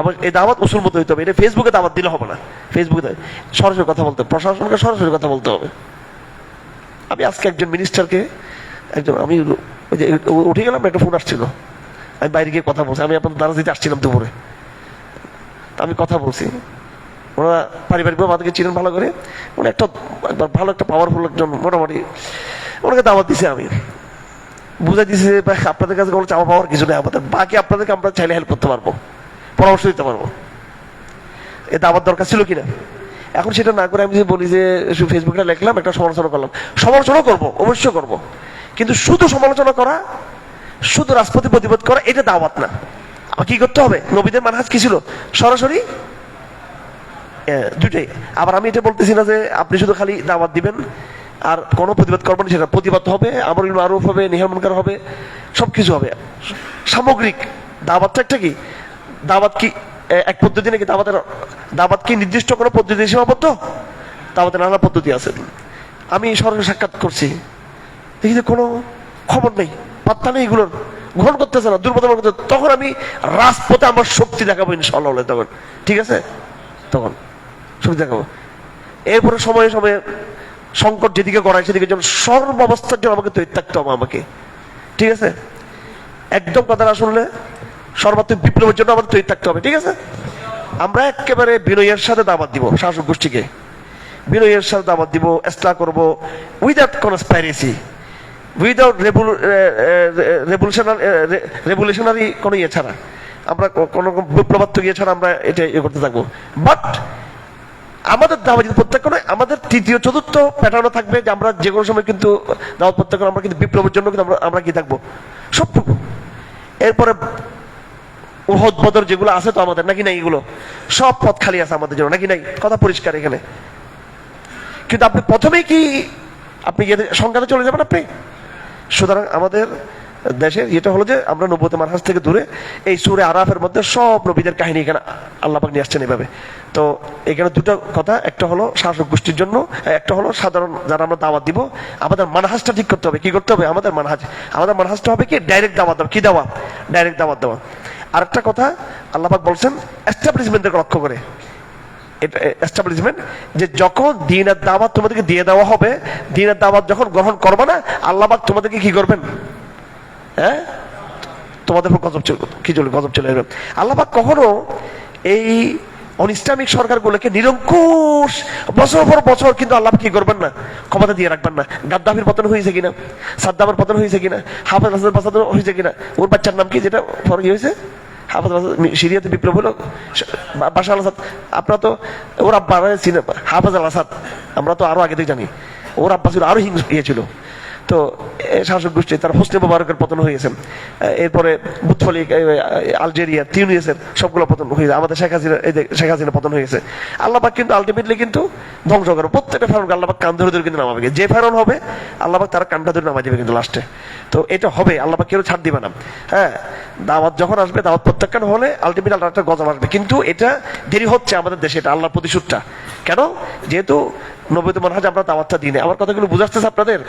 এবং এই দাওয়াত উসুল মতো হইতে হবে। এটা ফেসবুকে দাওয়াত দিলে হবে না। ফেসবুকে সরাসরি কথা বলতে হবে, প্রশাসনকে সরাসরি কথা বলতে হবে। আমি আজকে একজন মিনিস্টারকে আমি উঠে গেলাম, একটা ফোন আসছিল, আমি বাইরে গিয়ে কথা বলছি। আমি আপনার দ্বারা দিতে আসছিলাম দুপুরে, আমি কথা বলছি। ওরা পারিবারিকভাবে আমাদেরকে চিনেন ভালো করে। মানে একবার ভালো একটা পাওয়ারফুল একজন, মোটামুটি ওনাকে দাওয়াত দিছে। আমি বুঝাই দিছি যে আপনাদের কাছে কোনো চাওয়া পাওয়ার কিছু নেই আমাদের, বাকি আপনাদেরকে আমরা চাইলে হেল্প করতে পারবো, পরামর্শ দিতে পারবো। এ দাওয়াত দরকার ছিল কিনা? এখন সেটা না করে আমি যে বলি যে ফেসবুকে লিখলাম, একটা সমালোচনা করলাম। সমালোচনা করবো, অবশ্যই করবো, কিন্তু শুধু সমালোচনা করা, শুধু রাজপথে প্রতিবাদ করা, এটা দাওয়াত না। কি করতে হবে? নবীদের মানহাজ কি ছিল? সরাসরি দুইটাই। আবার আমি এটা বলতেছি না যে আপনি শুধু খালি দাওয়াত দিবেন আর কোনো প্রতিবাদ করবেন, সেটা প্রতিবাদ হবে, আমরুল মারুফ হবে, নেহি মুনকার হবে, সবকিছু হবে। সামগ্রিক দাওয়াতটা একটা কি? দাওয়াত কি এক পদ্ধতি নাকি? দাওয়াত কি নির্দিষ্ট কোনো পদ্ধতি সীমাবদ্ধ? দাওয়াতের নানা পদ্ধতি আছে। আমি সরাসরি সাক্ষাৎ করছি, দেখি যে কোনো খবর নেই, পাত্তা নেই, এগুলোর গ্রহণ করতেছে না, দুর্বল করতে। তখন আমি রাজপথে আমার শক্তি দেখাবো ইনশাআল্লাহ। তখন ঠিক আছে, তখন শক্তি দেখাবো। এরপরে সময়ে সময়ে সংকট যেদিকে গড়ায় সেদিকে যেন সর্বাবস্থার জন্য আমাকে তৈরি থাকতে হবে আমাকে। ঠিক আছে, একদম কথা না শুনলে সর্বাত্মক বিপ্লবের জন্য আমাদের তৈরি থাকতে হবে। ঠিক আছে, আমরা একেবারে বিনয়ের সাথে দাওয়াত দিব, শাসক গোষ্ঠীকে বিনয়ের সাথে দাওয়াত দিব, ইসলাহ করব, উইদাউট কনস্পাইরেসি, উইদাউট রেভলিউশনারি কোনো ইয়ে ছাড়া, আমরা কোনো বিপ্লবাত্মক ইয়ে ছাড়া আমরা এটা ইয়ে করতে থাকবো। বাট আমাদের দাওয়াত প্রত্যেক নয়, আমাদের তৃতীয় চতুর্থ প্যাটার্নও থাকবে যে আমরা যে কোনো সময় কিন্তু দাওয়াত প্রত্যেক আমরা কিন্তু বিপ্লবের জন্য কিন্তু আমরা কি থাকবো সবটুকু। এরপরে উহুদ বদর যেগুলো আছে তো আমাদের, নাকি নাই? এগুলো সব পথ খালি আছে আমাদের জন্য, নাকি নাই? কথা পরিষ্কার এখানে। কিন্তু আপনি প্রথমেই কি আপনি সংখ্যাতে চলে যাবেন আপনি? সুতরাং আমাদের দেশের এটা হলো যে আমরা নবুয়তের মানহাজ থেকে দূরে, এই সূরা আরাফের মধ্যে সব নবীদের কাহিনী এখানে আল্লাহ পাক নিয়ে আসছেন এইভাবে। তো এখানে দুটো কথা, একটা হলো শাসক গোষ্ঠীর জন্য, একটা হলো সাধারণ যারা আমরা দাওয়াত দিব। আমাদের মানহাজটা ঠিক করতে হবে। কি করতে হবে? আমাদের মানহাজটা হবে কি? ডাইরেক্ট দাওয়াত দেওয়া। কি দেওয়া? ডাইরেক্ট দাওয়াত দেওয়া। আরেকটা কথা আল্লাহ পাক বলছেন এস্টাবলিশমেন্টকে লক্ষ্য করে, এস্টাবলিশমেন্ট, যে যখন দ্বীনের দাওয়াত তোমাদেরকে দিয়ে দেওয়া হবে, দ্বীনের দাওয়াত যখন গ্রহণ করবে না, আল্লাহ পাক তোমাদেরকে কি করবেন? হ্যাঁ, তোমাদের গজব চলে যাবে। আল্লাহ পাক কখনো এই অনিসলামিক সরকারগুলোকে নিরঙ্কুশ বছর পর বছর কিন্তু আল্লাহ কি করবেন না? ক্ষমতা দিয়ে রাখবেন না। গাদ্দাফির পতন হয়েছে কিনা? সাদ্দামের পতন হয়েছে কিনা? হাফেজ আসাদের পতন হয়েছে কিনা? ওর বাচ্চার নাম কি, যেটা কি হয়েছে? হাফেজ সিরিয়াতে বিপ্লব হলো, বাশার আল আসাদ। আপনারা তো ওর আব্বা হাফেজ আল আসাদ, আমরা তো আরো আগে থেকে জানি। ওর আব্বা ছিল আরো ইয়ে ছিল। তো শাসক গোষ্ঠী তার হোসনে মোবারকের পতন হয়েছে। এরপরে বুতফলিক, আলজেরিয়া, তিউনিসের সবগুলো পতন হয়েছে। আমাদের শেখ হাসিনা পতন হয়েছে। আল্লাহ পাক কিন্তু আলটিমেটলি কিন্তু ধ্বংস করে প্রত্যেকটা ফেরাউনকে আল্লাহ পাক কান ধরে ধরে কিন্তু নামাবে। যে ফেরাউন হবে আল্লাহ পাক তারা কানটা ধরে নামাই দেবে কিন্তু লাস্টে। তো এটা হবে, আল্লাহ পাক কেউ ছাড় দিবে না। হ্যাঁ, দাওয়াত যখন আসবে, দাওয়াত প্রত্যাখ্যান হলে আলটিমেটলি আল্লাহ একটা গজব আসবে। কিন্তু এটা দেরি হচ্ছে আমাদের দেশে, এটা আল্লাহর প্রতিশোধটা। কেন? যেহেতু নবুয়তের মানহাজ আমরা দাওয়াতটা দিই না। আমার কথাগুলো বুঝাচ্ছেছে আপনাদের?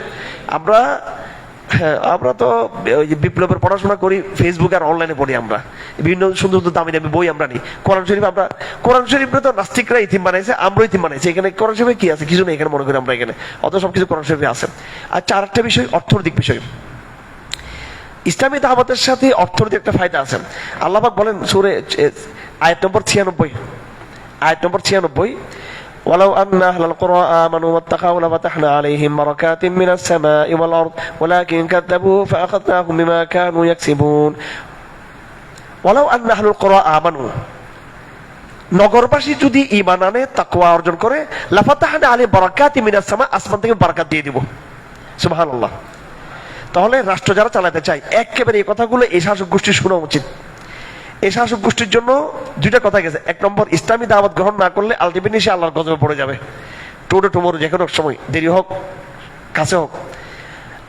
আমরা তো ওই যে বিপ্লবের পড়াশোনা করি, ফেসবুক আর অনলাইনে পড়ি। আমরা বিভিন্ন সুন্দর সুন্দর দামি দামি বই আমরা নিই। কোরআন শরীফে তো নাস্তিকরা ইতিম বানাইছে, আমরা ইতিম বানাইছি। এখানে কোরআন শরীফে কি আছে? কিছু নেই এখানে মনে করি আমরা এখানে। অত সবকিছু কোরআন শরীফে আছে। আর আরেকটা বিষয়, অর্থনৈতিক বিষয়। ইসলামী দাওয়াতের সাথে অর্থনৈতিক একটা ফায়দা আছে। আল্লাহ পাক বলেন সূরা আয়াত নম্বর 96, ولو أن أهل القرى آمنوا واتقوا لفتحنا عليهم بركات من السماء والأرض ولكن كذبوا فأخذناهم بما كانوا يكسبون ولو أن أهل القرى آمنوا, নগরবাসী যদি ঈমান আনে, তাকওয়া অর্জন করে, লাফাতাহনা আলাইহিম বারাকাতিন মিনাস সামা, আসমান থেকে বারাকাত দিয়ে দিব। সুবহানাল্লাহ। তাহলে রাষ্ট্র যারা চালাতে চায়, একেবারে এই কথাগুলো এই শাসক গোষ্ঠী শোনা উচিত। এই শাসক গোষ্ঠীর জন্য দুইটা কথা গেছে। এক নম্বর, ইসলামী দাওয়াত গ্রহণ না করলে আলটিমেটলি সে আল্লাহর গজবে পড়ে যাবে, টুডে টুমোরো, যে কোনো সময়, দেরি হোক কাছে হোক।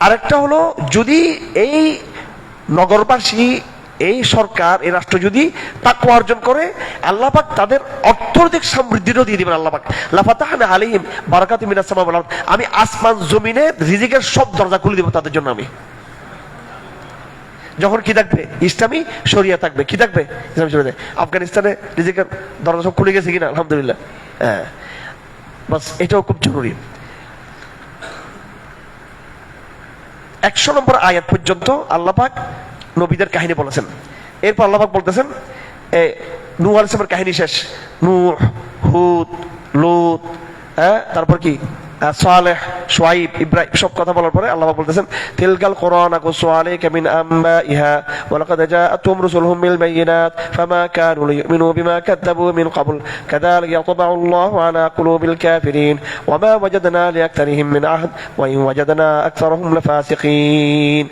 আরেকটা হলো, যদি এই নগরবাসী এই সরকার, এই রাষ্ট্র যদি তাকওয়া অর্জন করে, আল্লাহ পাক তাদের অর্থনৈতিক সমৃদ্ধিও দিয়ে দিবেন। আল্লাহ পাক লাফাতাহনা আলাইহিম বারাকাতুম মিনাস সামা ওয়াল আরদ, আমি আসমান জমিনে রিজিকের সব দরজা খুলে দেব তাদের জন্য। আমি যখন কি থাকবে? ইসলামী শরিয়া থাকবে। কি থাকবে? ইসলামী শরিয়া। আফগানিস্তানে রিজিকের দরজা সব খুলে গেছে কিনা? আলহামদুলিল্লাহ। হ্যাঁ, বাস এটাও খুব জরুরি। 100 নম্বর আয়াত পর্যন্ত আল্লাহ পাক নবীদের কাহিনী বলেছেন। এরপর আল্লাহ পাক বলতেছেন নূহ আলাইহিস সালামের কাহিনী শেষ। নূহ, হুদ, লূত, তারপর কি সালেহ, শুআইব, ইব্রাহিম, সব কথা বলার পরে আল্লাহ পাক বলতেছেন তিলকাল কুরআন আকুসু আলাইকা মিন আমবাইহা ওয়া লাকাদ জাআতুহুম রুসুলুহুম বিল বায়িনাত ফামা কানু লিয়ুমিনু বিমা কাযাবু মিন ক্বাবল কাযালিকা ইয়াতবাউ আল্লাহু আলা কুলুবিল কাফিরিন ওয়া মা ওয়াজাদনা লিআকতারিহিম মিন আহদ ওয়া ইন ওয়াজাদনা আকসারুহুম লাফাসিকিন।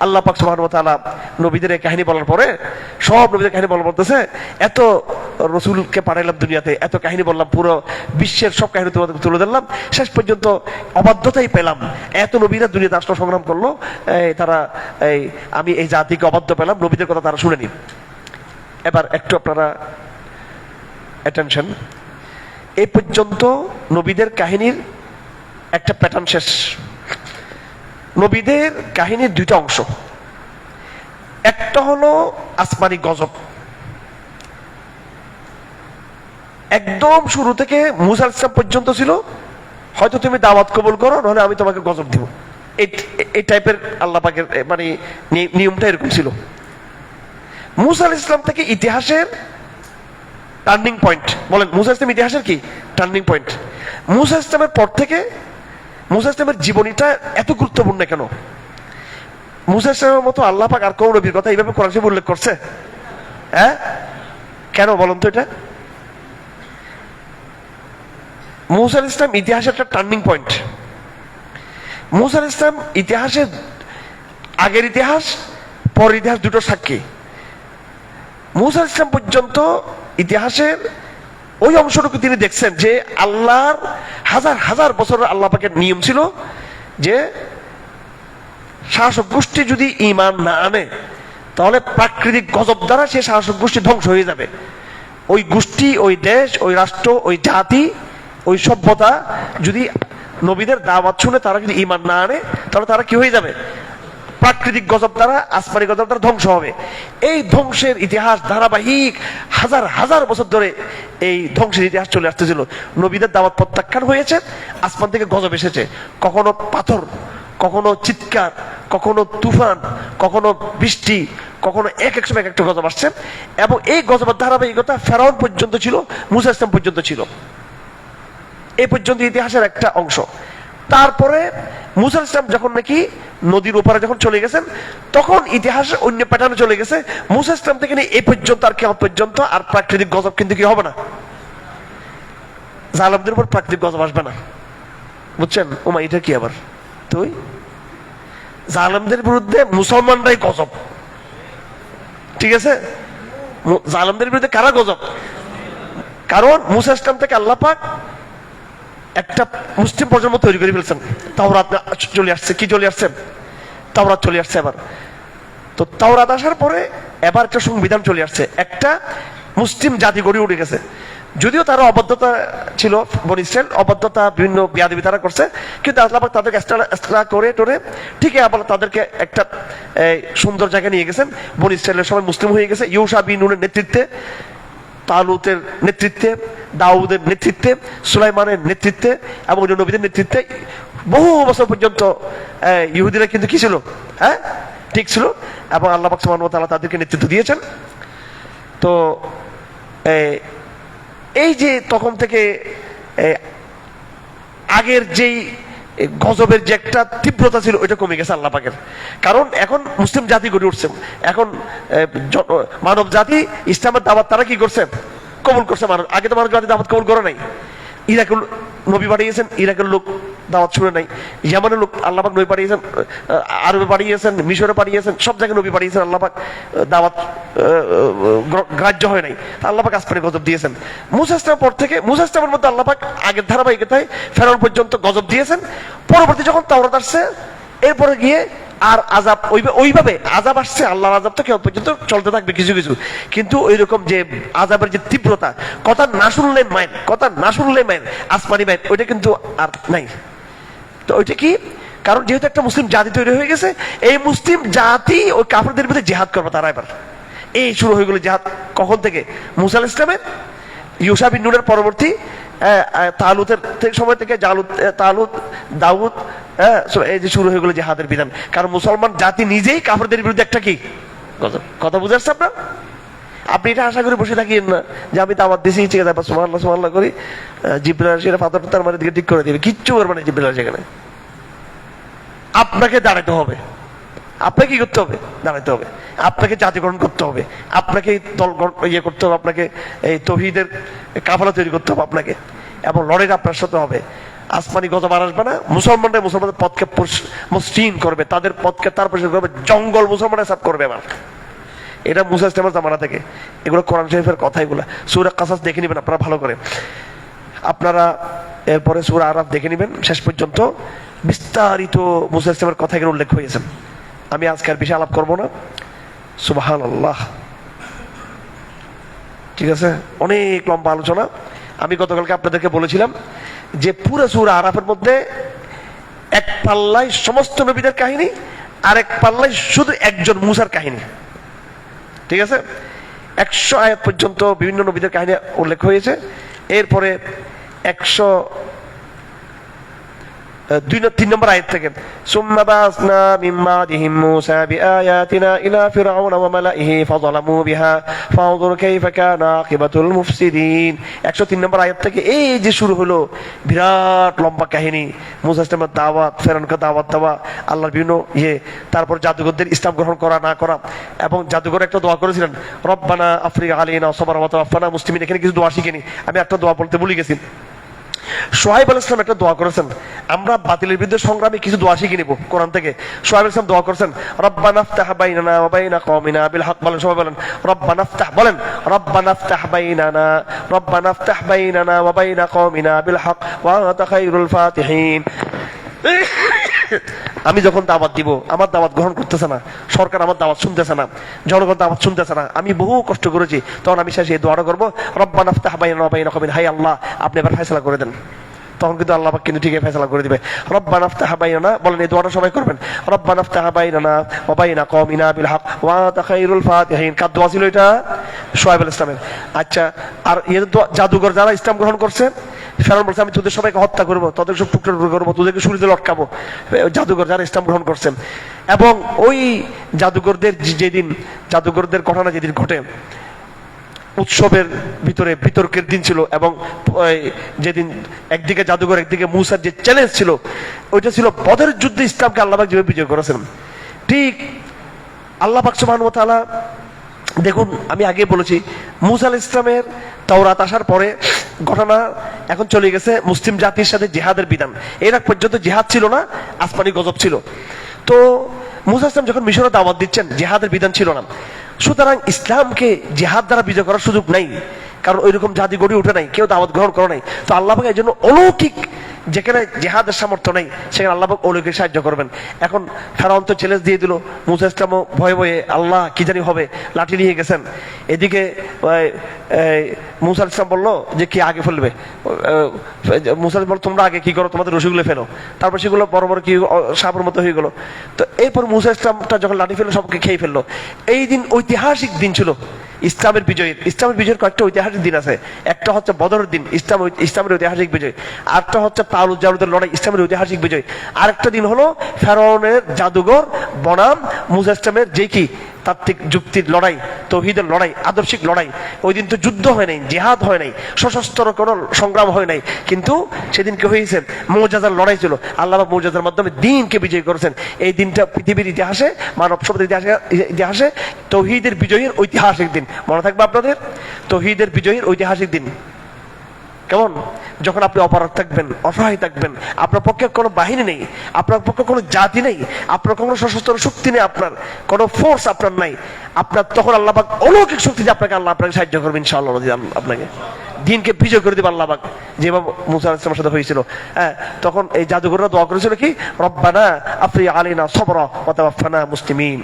আল্লাহ পাক সুবহানাহু ওয়া তাআলা নবীদের এই কাহিনী বলার পরে, সব নবীদের কাহিনী বলতেছে, এত রাসূলকে পাঠাইলাম দুনিয়াতে, এত কাহিনী বললাম, পুরো বিশ্বের সব কাহিনী তোমাদের তুলে ধরলাম, শেষ পর্যন্ত অবাধ্যতাই পেলাম। এত নবীরা দুনিয়াতে আসলো, সংগ্রাম করলো, তারা আমি এই জাতিকে অবাধ্য পেলাম, নবীদের কথা তারা শুনেনি। এবার একটু আপনারা অ্যাটেনশন। এই পর্যন্ত নবীদের কাহিনীর একটা প্যাটার্ন শেষ। নবীদের কাহিনীর দুইটা অংশ। একটা হলো আসমানি গজব, একদম শুরু থেকে মূসা আলাইহিস সালাম পর্যন্ত ছিল, হয়তো তুমি দাওয়াত কবুল করো, নাহলে আমি তোমাকে গজব দিব। এই টাইপের আল্লাহ পাকের মানে নিয়মটা এরকম ছিল। মূসা আলাইহিস সালাম থেকে ইতিহাসের টার্নিং পয়েন্ট বলেন, মূসা আলাইহিস সালাম ইতিহাসের কি টার্নিং পয়েন্ট? মূসা আলাইহিস সালামের পর থেকে মূসা আলাইহিস সালামের জীবনীটা এত গুরুত্বপূর্ণ কেন? মূসা আলাইহিস সালামের মতো আল্লাহ পাক আর কোন নবীর কথা এইভাবে কোরআন শরীফে উল্লেখ করছে? কেন বলুন তো? এটা মূসা আলাইহিস সালাম ইতিহাসের একটা টার্নিং পয়েন্ট। মূসা আলাইহিস সালাম ইতিহাসের আগের ইতিহাস, পরের ইতিহাস দুটো সাক্ষী। মূসা আলাইহিস সালাম পর্যন্ত ইতিহাসের ওই অংশটুকু তিনি দেখছেন যে আল্লাহর হাজার হাজার বছরের আল্লাহ পাকের নিয়ম ছিল যে শাসক গোষ্ঠী যদি ঈমান না আনে, তাহলে প্রাকৃতিক গজব দ্বারা সে শাসক গোষ্ঠী ধ্বংস হয়ে যাবে। ওই গোষ্ঠী, ওই দেশ, ওই রাষ্ট্র, ওই জাতি, ওই সভ্যতা যদি নবীদের দাওয়াত শুনে তারা যদি ঈমান না আনে, তাহলে তারা কি হয়ে যাবে? প্রাকৃতিক গজব দ্বারা, আসমানি গজব দ্বারা ধ্বংস হবে। এই ধ্বংসের ইতিহাস ধারাবাহিক হাজার হাজার বছর ধরে এই ধ্বংসের ইতিহাস চলে আসতেছিল। নবীদের দাওয়াত প্রত্যাখ্যান হয়েছে, আসমান থেকে গজব এসেছে, কখনো পাথর, কখনো চিৎকার, কখনো তুফান, কখনো বৃষ্টি, কখনো এক এক সময় এক একটা গজব আসছে। এবং এই গজবের ধারাবাহিকতা ফেরাউন পর্যন্ত ছিল, মূসা আলাইহিস সালাম পর্যন্ত ছিল। এই পর্যন্ত ইতিহাসের একটা অংশ। তারপরে মূসা আলাইহিস সালাম যখন নাকি নদীর ওপারে যখন চলে গেছেন, তখন ইতিহাসের অন্য প্যাটার্নে চলে গেছে। মূসা আলাইহিস সালাম থেকে নিয়ে এই পর্যন্ত আর কিয়ামত পর্যন্ত আর প্রাকৃতিক গজব কিন্তু কি হবে না, জালেমদের উপর প্রাকৃতিক গজব আসবে না। বুঝছেন? ওমা এটা কি আবার? তুই জালেমদের বিরুদ্ধে মুসলমানরাই গজব, ঠিক আছে? জালেমদের বিরুদ্ধে কারা গজব? কারণ মূসা আলাইহিস সালাম থেকে আল্লাহ পাক একটা মুসলিম প্রজন্ম তৈরি করে ফেলছেন। তাওরাত চলে আসছে। কি চলে আসছে? তাওরাত চলে আসছে। এবার তো তাওরাত আসার পরে এবার একটা সংবিধান চলে আসছে, একটা মুসলিম জাতি গড়ে উঠে গেছে। যদিও তারা অবাধ্যতা ছিল, বনী ইসরাইল অবাধ্যতা, বিভিন্ন বিয়াদবি তারা করছে, কিন্তু আল্লাহ পাক তাদেরকে এক্সট্রা করে টোরে ঠিকই আবার তাদেরকে একটা সুন্দর জায়গায় নিয়ে গেছেন। বনী ইসরাইলের সবাই মুসলিম হয়ে গেছে ইউশা বিন নুনের নেতৃত্বে, তালুতের নেতৃত্বে, দাউদের নেতৃত্বে, সুলাইমানের নেতৃত্বে এবং নবীদের নেতৃত্বে বহু বছর পর্যন্ত ইহুদিরা কিন্তু কি ছিল? ঠিক ছিল। এবং আল্লাহ পাক সুবহানাহু ওয়া তাআলা তাদেরকে নেতৃত্ব দিয়েছেন। তো এই যে তখন থেকে আগের যেই গজবের যে একটা তীব্রতা ছিল, ওইটা কমে গেছে আল্লাহ পাকের। কারণ এখন মুসলিম জাতি গড়ে উঠছে, এখন মানব জাতি ইসলামের দাওয়াত তারা কি করছে? কবুল করছে। মানব আগে তো মানব জাতি দাওয়াত কবুল করে নাই। ইরাকের নবী পাঠিয়েছেন, ইরাকের লোক দাওয়াত শুনে নাই। ইয়ামানের লোক আল্লাহ পাক নবী পাঠিয়েছেন, আরবে পাঠিয়েছেন, মিশরে পাঠিয়েছেন, সব জায়গায় নবী পাঠিয়েছেন। আল্লাহ পাক দাওয়াত গ্রাহ্য হয় নাই, আল্লাহ পাক আসমানে গজব দিয়েছেন। মূসা আলাইহিস সালামের পর থেকে, মূসা আলাইহিস সালামের মধ্যে আল্লাহ পাক আগের ধারাবাহিকতায় ফেরাউন পর্যন্ত গজব দিয়েছেন। পরবর্তী যখন তাওরাত আসছে, এরপরে গিয়ে আর আযাব ওইভাবে আযাব আসছে, আল্লাহর আযাব তো কেউ পর্যন্ত চলতে থাকবে কিছু কিছু, কিন্তু ওই রকম যে আযাবের যে তীব্রতা, কথা না শুনলে মাইন, কথা না শুনলে মাইন, আসমানি মাইন, ওইটা কিন্তু আর নাই। তো ওইটা কি? কারণ যেহেতু একটা মুসলিম জাতি তৈরি হয়ে গেছে, এই মুসলিম জাতি ওই কাফেরদের বিরুদ্ধে জিহাদ করবে তারা। এবার এই শুরু হয়ে গেল জিহাদ। কখন থেকে? মূসা আলাইহিস সালামের, ইউশা বিন নুনের পরবর্তী তালুতের সময় থেকে, তালুত, দাউদ, এই যে শুরু হয়ে গেল জিহাদের বিধান। কারণ মুসলমান জাতি নিজেই কাফেরদের বিরুদ্ধে একটা কি কথা বুঝে আসছে আপনার? আপনি এটা আশা করে বসে থাকিয়েন না যে আমি দাওয়াত দিছি, ঠিক আছে সুবহানাল্লাহ সুবহানাল্লাহ করি, জিবরাইল সেটা পাথর তার মানে দিকে ঠিক করে দিবে, কিচ্ছু করবে না জিবরাইল সেখানে। আপনাকে দাঁড়াতে হবে, আপনাকে কি করতে হবে? দাঁড়াতে হবে, আপনাকে জাতিকরণ করতে হবে, আপনাকে দল ইয়ে করতে হবে, আপনাকে এই তাওহীদের কাফেলা তৈরি করতে হবে আপনাকে, এবং লড়াই আপনার সাথে হবে। আসমানি গজব আর আসবে না, মুসলমানদের পথকে মসৃণ করবে, তাদের পথকে তার পরিষ্কার করবে, জঙ্গল মুসলমানের সাফ করবে। আবার এটা মুসা ইসলামের জামানা থেকে, এগুলো কোরআন শরীফের কথা। এগুলো সূরা কাসাস দেখে নেবেন আপনারা ভালো করে, আপনারা এরপরে সূরা আরাফ দেখে নেবেন, শেষ পর্যন্ত বিস্তারিত মুসা ইসলামের কথা এখানে উল্লেখ হয়েছে। আমি আজকে আর বেশি আলাপ করবো না। সুবহানাল্লাহ, ঠিক আছে, অনেক লম্বা আলোচনা। আমি গতকালকে আপনাদেরকে বলেছিলাম যে পুরো সূরা আরাফের মধ্যে এক পাল্লায় সমস্ত নবীদের কাহিনী, আর এক পাল্লায় শুধু একজন মুসার কাহিনী, ঠিক আছে? 100 আয়াত পর্যন্ত বিভিন্ন নবীদের কাহিনী উল্লেখ হয়েছে। এরপরে 103 নম্বর আয়াত থেকে সুম্মা বাসনা মিন বাদিহিম মূসা বিআয়াতিনা ইলা ফিরআউন ওয়া মালাইহি ফাযালামু বিহা ফানজুর কাইফা কানা আকিবাতুল মুফসিদিন। 103 নম্বর আয়াত থেকে এই যে শুরু হলো বিরাট লম্বা কাহিনী, মূসা ইসলামের দাওয়াত, ফেরাউনকে দাওয়াত দেওয়া, আল্লাহর বিভিন্ন তারপর জাদুঘরদের ইসলাম গ্রহণ করা না করা, এবং জাদুঘর একটা দোয়া করেছিলেন, রব্বানা আফরিগ আলাইনা সাবরা ওয়া তাওয়াফানা মুসলিমিন। এখানে কিছু দোয়া শিখিনি, আমি একটা দোয়া বলতে ভুলে গেছি। সোহাইব আলাইহিস সালাম একটা দোয়া করেছেন, আমরা বাতিলের বিরুদ্ধে সংগ্রামে কিছু দোয়া শিখে নিব কোরআন থেকে। সোহাইব আলাইহিস সালাম দোয়া করেছেন, রব্বানা ইফতাহ বাইনানা ওয়া বাইনা কওমিনা বিল হক। বলেন সবাই বলেন রব্বানা ইফতাহ, বলেন রব্বানা ইফতাহ বাইনানা, রব্বানা ইফতাহ বাইনানা ওয়া বাইনা কওমিনা বিল হক ওয়া আনতা খায়রুল ফাতিহিন। আমি যখন দাওয়াত দিব, আমার দাওয়াত গ্রহণ করতেছে না, সরকার আমার দাওয়াত শুনতেছে না, জনগণ দাওয়াত শুনতেছে না, আমি বহু কষ্ট করেছি, তখন আমি শেষে এই দোয়াটা করবো, রব্বানা ইফতাহ বাইনানা ওয়া বাইনা কওমিনা, হাই আল্লাহ আপনি এবার ফয়সালা করে দেন। তখন কিন্তু আল্লাহ পাক কিন্তু ঠিকই ফয়সালা করে দিবে। রব্বানা ইফতাহ বাইনানা, বলেন এই দোয়াটা সবাই করবেন, রব্বানা ইফতাহ বাইনানা ওয়া বাইনা কওমিনা বিল হক ওয়া আনতা খায়রুল ফাতিহিন। কার দোয়া ছিল এটা? সোহাইব আলাইহিস সালামের। আচ্ছা, আর এর জাদুঘর যারা ইসলাম গ্রহণ করছে, ফেরাউন বলছে আমি তোদের সবাইকে হত্যা করবো, তোদের সব টুকরো টুকরো করবো, তোদেরকে শরীরে লটকাবো। জাদুঘর যারা ইসলাম গ্রহণ করছেন, এবং ওই জাদুঘরদের যেদিন জাদুঘরদের ঘটনা যেদিন ঘটে, উৎসবের ভিতরে বিতর্কের দিন ছিল, এবং যেদিন একদিকে জাদুঘর একদিকে মূসার যে চ্যালেঞ্জ ছিল, ওইটা ছিল বদরের যুদ্ধে ইসলামকে আল্লাহ পাক যেভাবে বিজয় করেছেন। ঠিক আল্লাহ পাক সুবহানাহু ওয়া তাআলা, দেখুন আমি আগে বলেছি মূসা আলাইহিস সালামের তাওরাত আসার পরে ঘটনা এখন চলে গেছে মুসলিম জাতির সাথে জিহাদের বিধান। এর আগ পর্যন্ত জিহাদ ছিল না, আসমানি গজব ছিল। তো মূসা আলাইহিস সালাম যখন মিশরে দাওয়াত দিচ্ছেন, জিহাদের বিধান ছিল না, সুতরাং ইসলামকে জিহাদ দ্বারা বিজয় করার সুযোগ নাই, কারণ ওইরকম জাতি গড়ে উঠে নাই, কেউ দাওয়াত গ্রহণ করে নাই। তো আল্লাহ পাক এই জন্য অলৌকিক, যেখানে জিহাদের সামর্থ্য নেই সেখানে আল্লাহ পাক অলৌকিক সাহায্য করবেন। এখন ফেরাউন তো চ্যালেঞ্জ দিয়ে দিল, মূসা ইসলামও ভয়ে ভয়ে আল্লাহ কি জানি হবে, লাঠি নিয়ে গেছেন। এদিকে মূসা ইসলাম বললো যে কি আগে ফেলবে, মূসা বলল তোমরা আগে কি করো, তোমাদের রশিগুলো ফেলো। তারপর সেগুলো বড় বড় কি সাপের মতো হয়ে গেলো। তো এরপর মূসা ইসলামটা যখন লাঠি ফেললো সবকে খেয়ে ফেললো। এই দিন ঐতিহাসিক দিন ছিল ইসলামের বিজয়ের। ইসলামের বিজয়ের কয়েকটা ঐতিহাসিক দিন আছে। একটা হচ্ছে বদরের দিন, ইসলামের ঐতিহাসিক বিজয়। আরেকটা হচ্ছে তালুত জালুতের লড়াই, ইসলামের ঐতিহাসিক বিজয়। আরেকটা দিন হলো ফেরাউনের জাদুঘর বনাম মূসা ইসলামের যে কি তাত্ত্বিক যুক্তির লড়াই, তাওহীদের লড়াই, আদর্শিক লড়াই। ওই দিন তো যুদ্ধ হয় নাই, জিহাদ হয় নাই, সশস্ত্র কোনো সংগ্রাম হয় নাই, কিন্তু সেদিন কি হয়েছে, মুআজিজার লড়াই ছিল। আল্লাহ পাক মুআজিজার মাধ্যমে দ্বীনকে বিজয় করেছেন। এই দিনটা পৃথিবীর ইতিহাসে, মানব সভ্যতার ইতিহাসে তাওহীদের বিজয়ের ঐতিহাসিক দিন। মনে থাকবে আপনাদের, তাওহীদের বিজয়ের ঐতিহাসিক দিন। কেমন? যখন আপনি অপরাধ থাকবেন, অসহায় থাকবেন, আপনার পক্ষে কোনো বাহিনী নেই, আপনার পক্ষে কোনো জাতি নেই, আপনার কোনো সশস্ত্র শক্তি নেই, আপনার কোনো ফোর্স আপনার নাই, আপনার তখন আল্লাহ পাক অলৌকিক শক্তি দিয়ে আপনাকে সাহায্য করবেন ইনশাআল্লাহ। আপনাকে দিনকে বিজয় করে দিবে আল্লাহ পাক, যেভাবে মুসা আলাইহিস সালামের সাথে হয়েছিল। হ্যাঁ, তখন এই জাদুঘররা দোয়া করেছিল কি, রব্বানা আফরি আলাইনা সবরা ওয়া তাওয়াফানা মুসলিমিন।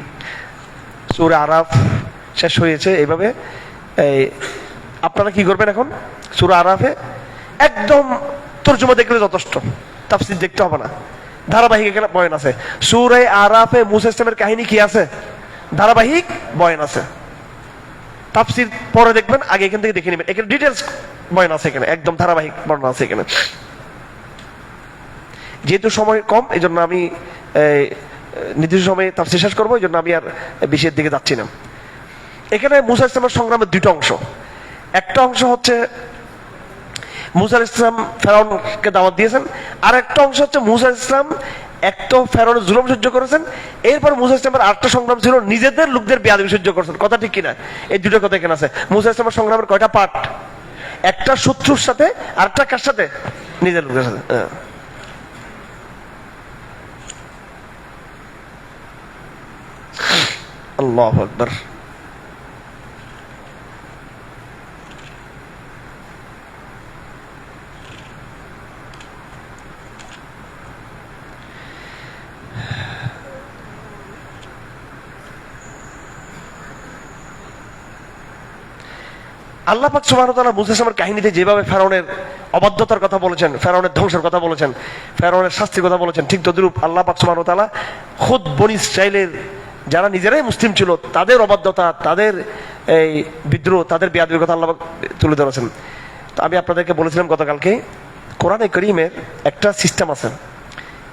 সূরা আরাফ শেষ হয়েছে এইভাবে। এই আপনারা কি করবেন এখন, সূরা আরাফে একদম তরজমা দেখলে যথেষ্ট, তাফসীর দেখতে হবে না, ধারাবাহিক এখানে বয়ান আছে। সূরা আরাফে মুসা ইসলামের কাহিনী কি আছে, ধারাবাহিক বয়ান আছে। তাফসীর পরে দেখবেন, আগে এখান থেকে দেখে নেবেন, এখানে ডিটেলস বয়ান আছে, এখানে একদম ধারাবাহিক বর্ণনা আছে এখানে। যেহেতু সময় কম, এই জন্য আমি নির্দিষ্ট সময়ে তাফসীর শেষ করবো, এই জন্য আমি আর বিশের দিকে যাচ্ছি না। এখানে মুসা ইসলামের সংগ্রামের দুটো অংশ। একটা অংশ হচ্ছে মুসা ইসলাম ফেরাউনকে দাওয়াত দিয়েছেন, আর একটা অংশ হচ্ছে মুসা ইসলাম এক তো ফেরাউনের জুলুম সহ্য করেছেন, এরপর মুসা ইসলামের আরেকটা সংগ্রাম ছিল নিজেদের লোকদের বেয়াদবি সহ্য করেছেন। কথা ঠিক কিনা? এই দুটো কথা এখানে আছে। মুসা ইসলামের সংগ্রামের কয়টা পার্ট, একটা শত্রুর সাথে, আরেকটা কার সাথে, নিজের লোকের সাথে। আল্লাহু আকবার। আল্লাহ পাক সুবহানাহু ওয়া তাআলা মুসা ইসলামের কাহিনীতে যেভাবে ফেরাউনের অবাধ্যতার কথা বলেছেন, ফেরাউনের ধ্বংসের কথা বলেছেন, ফেরাউনের শাস্তির কথা বলেছেন, ঠিক তদ্রূপ আল্লাহ পাক সুবহানাহু ওয়া তাআলা খুদ বনী ইসরাঈলের যারা নিজেরাই মুসলিম ছিল তাদের অবাধ্যতা, তাদের এই বিদ্রোহ, তাদের বেয়াদবির কথা আল্লাহ পাক তুলে ধরেছেন। তো আমি আপনাদেরকে বলেছিলাম গতকালকে, কোরআনে কারীমের একটা সিস্টেম আছে,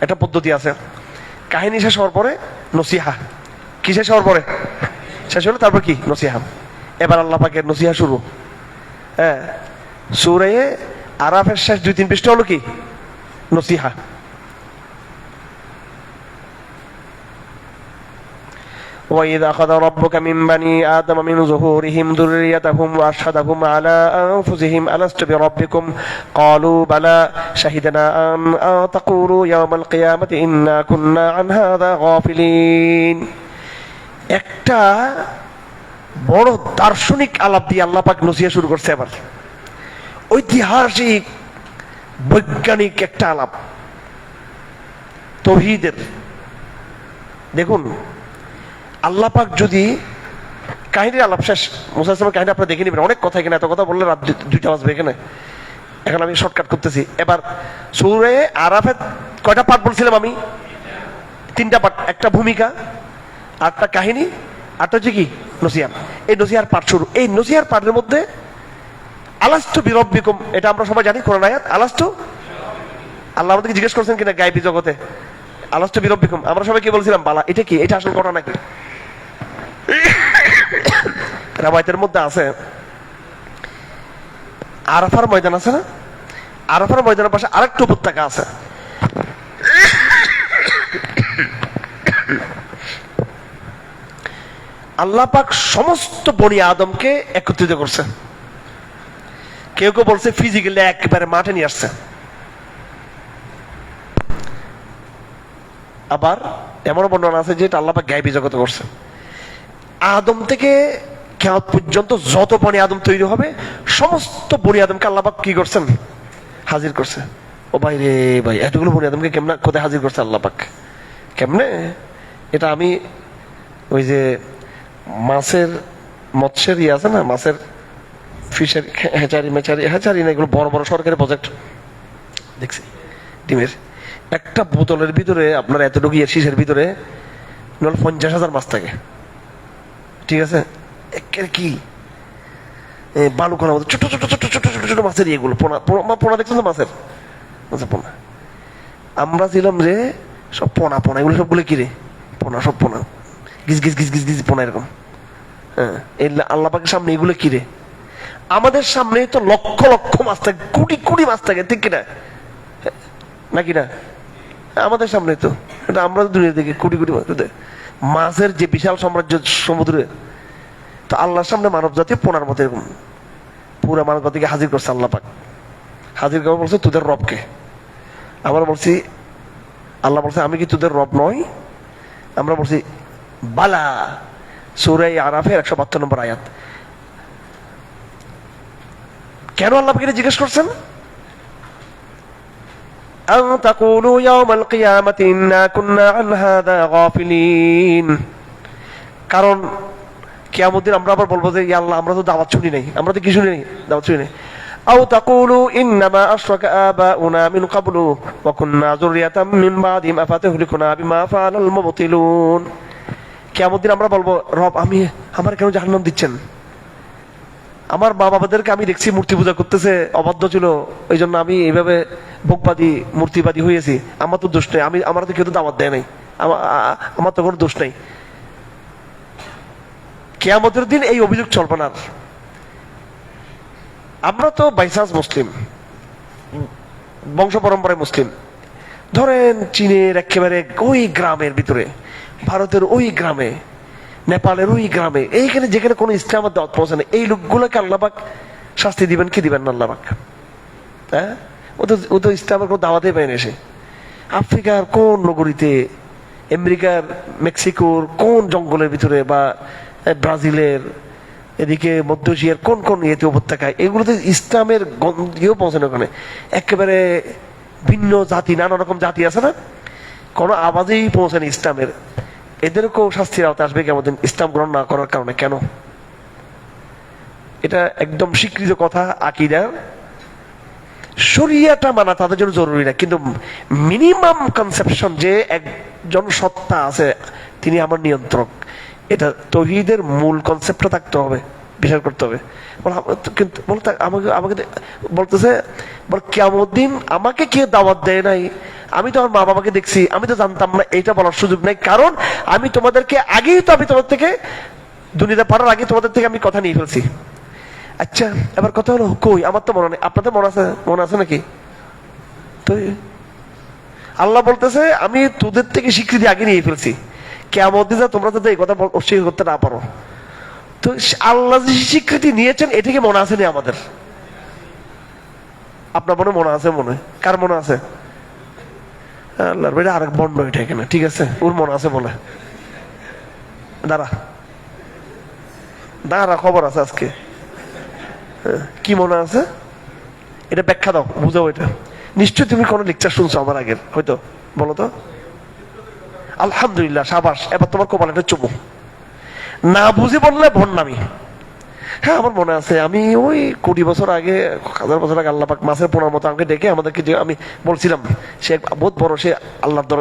একটা পদ্ধতি আছে। কাহিনী শেষ হওয়ার পরে নসিহা, কি শেষ হওয়ার পরে, শেষ হলো তারপর কি নসিহা। এবার আল্লাহ পাকের নসিহা শুরু। হ্যাঁ, সূরা আরাফের শেষ 2-3 পৃষ্ঠা হলো কি নসিহা। وَإِذْ أَخَذَ رَبُّكَ مِنْ بَنِي آدَمَ مِنْ ظُهُورِهِمْ ذُرِّيَّتَهُمْ وَأَشْهَدَهُمْ عَلَى أَنفُسِهِمْ أَلَسْتُ بِرَبِّكُمْ قَالُوا بَلَى شَهِدْنَا أَنْ تَقُولُوا يَوْمَ الْقِيَامَةِ إِنَّا كُنَّا عَنْ هَذَا غَافِلِينَ। একটা বড় দার্শনিক আলাপ দিয়ে আল্লাহ পাক নসিহা শুরু করছে। এবার ঐতিহাসিক বৈজ্ঞানিক একটা আলাপ তাওহীদের। দেখুন, আল্লাহ পাক যদি কাহিনীর আলাপ শেষ, মুসা ইসলামের কাহিনী আপনারা দেখে নেবেন, অনেক কথা এখানে, এত কথা বললে রাত 2টা বাজবে এখানে, এখন আমি শর্টকাট করতেছি। এবার সূরা আরাফের কয়টা পার্ট বলছিলাম আমি, 3টা পার্ট, একটা ভূমিকা, আরেকটা কাহিনী, আরটা হচ্ছে কি নসিহা। এই নসিহার পাঠ শুরু। এই নসিহার পাঠের মধ্যে আলাস্তু বিরব্বিকুম, এটা আমরা সবাই জানি, কোরআন আয়াত, আলাস্তু, আল্লাহ আমাদেরকে জিজ্ঞেস করছেন কিনা গায়বী জগতে, আলাস্তু বিরব্বিকুম, আমরা সবাই কি বলছিলাম, বালা। এটা কি, এটা আসল ঘটনা কি? রাবায়াতের মধ্যে আছে, আরাফার ময়দান আছে না, আরাফার ময়দানের পাশে আরেকটা উপত্যকা আছে। আল্লাহ পাক সমস্ত বনি আদমকে একত্রিত করছে। কেউ কেউ বলছে ফিজিক্যালি একেবারে মাঠে নিয়ে আসছে, আবার এমন বর্ণনা আছে যে এটা আল্লাহ পাক গায়বী জগতে করছে। আদম থেকে কিয়ামত পর্যন্ত যত বনি আদম তৈরি হবে, সমস্ত বনি আদমকে আল্লাহ পাক কি করছেন, হাজির করছে। ও ভাই রে ভাই, এতগুলো বনি আদমকে কেমনে কোথায় হাজির করছে আল্লাহ পাক, কেমনে? এটা আমি ওই যে মাছের মৎস্যের ইয়ে আছে না, মাছের ফিশের হ্যাচারি না, এগুলো বড় বড় সরকারি প্রজেক্ট দেখছি, ডিমের একটা বোতলের ভিতরে আপনার এতটুকু শীষের ভিতরে 50,000 মাছ থাকে, ঠিক আছে? একের কি বালুকোনা মতো ছোট ছোট ছোট ছোট ছোট ছোট মাছের ইয়েগুলো, পোনা দেখছেন তো, মাছের পোনা। আমরা ছিলাম যে সব পোনা পোনা, এগুলো সবগুলো কিরে পোনা, সব পোনা, গিজ গিজ গিজ গিজ গিজ পোনা এরকম। হ্যাঁ, আল্লাহ পাকের সামনে এগুলো কিরে, আমাদের সামনে তো লক্ষ লক্ষ মাছ থাকে, কোটি কোটি মাছ থাকে, ঠিক কিনা, নাকি না? আমাদের সামনে তো এটা, আমরা তো দুনিয়া থেকে কোটি কোটি মাছের যে বিশাল সাম্রাজ্য সমুদ্রে, তো আল্লাহর সামনে মানব জাতি পোনার মতো এরকম পুরা মানব জাতিকে হাজির করছে আল্লাহ পাক। হাজির করে বলছে তোদের রবকে। আমরা বলছি, আল্লাহ বলছে আমি কি তোদের রব নয়? আমরা বলছি বালা। সূরা আরাফের 172 নম্বর আয়াত। কেন আল্লাহ পাক এটা জিজ্ঞেস করছেন? আন তাকুলু ইয়াউমাল কিয়ামাতি ইন্না কুন্না আন হাযা গাফিলিন। কারণ কিয়ামত দিন আমরা আবার বলবো যে ইয়া আল্লাহ, আমরা তো দাওয়াত শুনি নাই, আমরা তো কি শুনি নাই, দাওয়াত শুনি নাই। আও তাকুলু ইন্নামা আশরাকা আবাউনা মিন ক্বাবলু ওয়া কুন্না যুররিয়াতাম মিন বাদিহিম আফাতুহলিকুনা বিমা ফাআলাল মুবতিলুন। কিয়ামত দিন আমরা বলবো, রব আমার কেন জাহান্নাম দিচ্ছেন? আমার মা বাবাদেরকে আমি দেখছি মূর্তি পূজা করতেছে, অবাধ্য ছিল, এই জন্য আমি এইভাবে ভোগবাদী মূর্তিবাদী হয়েছি। আমার তো দোষ নেই, আমার তো কেউ তো দাওয়াত দেয় নাই, আমার তো কোনো দোষ নেই। কিয়ামতের দিন এই অভিযোগ চলবে না। আমরা তো বাইচান্স মুসলিম, বংশ পরম্পরায় মুসলিম। ধরেন চীনের একেবারে ওই গ্রামের ভিতরে, ভারতের ওই গ্রামে, নেপালের ওই গ্রামে, এইখানে যেখানে কোনো ইসলামের দাওয়াত পৌঁছে না, এই লোকগুলোকে আল্লাহ পাক শাস্তি দিবেন কি দিবেন না আল্লাহ পাক? হ্যাঁ, ও তো ইসলামের কোনো দাওয়াতে পায়নি। এসে আফ্রিকার কোন নগরীতে, আমেরিকার মেক্সিকোর কোন জঙ্গলের ভিতরে, বা ব্রাজিলের এদিকে মধ্য এশিয়ার কোন কোন ইয়েতে উপত্যকায়, এগুলোতে ইসলামের ইয়েও পৌঁছানো। ওখানে একেবারে ভিন্ন জাতি, নানা রকম জাতি আছে না, কোনো আওয়াজেই পৌঁছানি ইসলামের। এদেরকেও শাস্তির আওতায় আসবে কেমন দিন, ইসলাম গ্রহণ না করার কারণে। কেন? এটা একদম স্বীকৃত কথা, আকীদা। শরিয়াটা মানা তাদের জন্য জরুরি না, কিন্তু মিনিমাম কনসেপশন যে একজন সত্তা আছে, তিনি আমার নিয়ন্ত্রক, এটা তাওহীদের মূল কনসেপ্টটা থাকতে হবে, বিচার করতে হবে। কিন্তু আমাকে বলতেছে, কিয়ামত দিন আমাকে কে দাওয়াত দেয় নাই, আমি তো আমার মা বাবাকে দেখছি, আমি তো জানতাম না, এইটা বলার সুযোগ নাই। কারণ আমি তোমাদেরকে আগেই তো, আমি তোমাদের থেকে দুনিয়াতে পারার আগে তোমাদের থেকে আমি কথা নিয়ে ফেলছি। আচ্ছা, এবার কথা হলো, কই আমার তো মনে নেই, আপনাদের মনে আছে নাকি? তো আল্লাহ বলতেছে আমি তোদের থেকে স্বীকৃতি আগে নিয়ে ফেলছি, কিয়ামত দিন তোমরা যদি এই কথা অস্বীকার করতে না পারো। তো আল্লাহ যে স্বীকৃতি নিয়েছেন, এটা কি মনে আছে নি আমাদের? আপনার মনে আছে? মনে কার মনে আছে? আল্লাহর বেটা আরেক বন্ড এটা এখানে, ঠিক আছে, ওর মনে আছে বলে। দাঁড়া খবর আছে আজকে, কি মনে আছে এটা ব্যাখ্যা দাও, বুঝাও। এটা নিশ্চয়ই তুমি কোনো লেকচার শুনছো আমার আগের, হয়তো, বলো তো। আলহামদুলিল্লাহ, সাবাস, এবার তোমার কপালে একটা চুমু। না বুঝে বললে ভণ্ডামি। হ্যাঁ, আমার মনে আছে, আমি ওই 20 বছর আগে, 1000 বছর আগে, আল্লাহ পাক মাছের পোনার মতো আমাকে ডেকে আমাদেরকে, যে আমি বলছিলাম সে বহুত বড়, সে আল্লাহর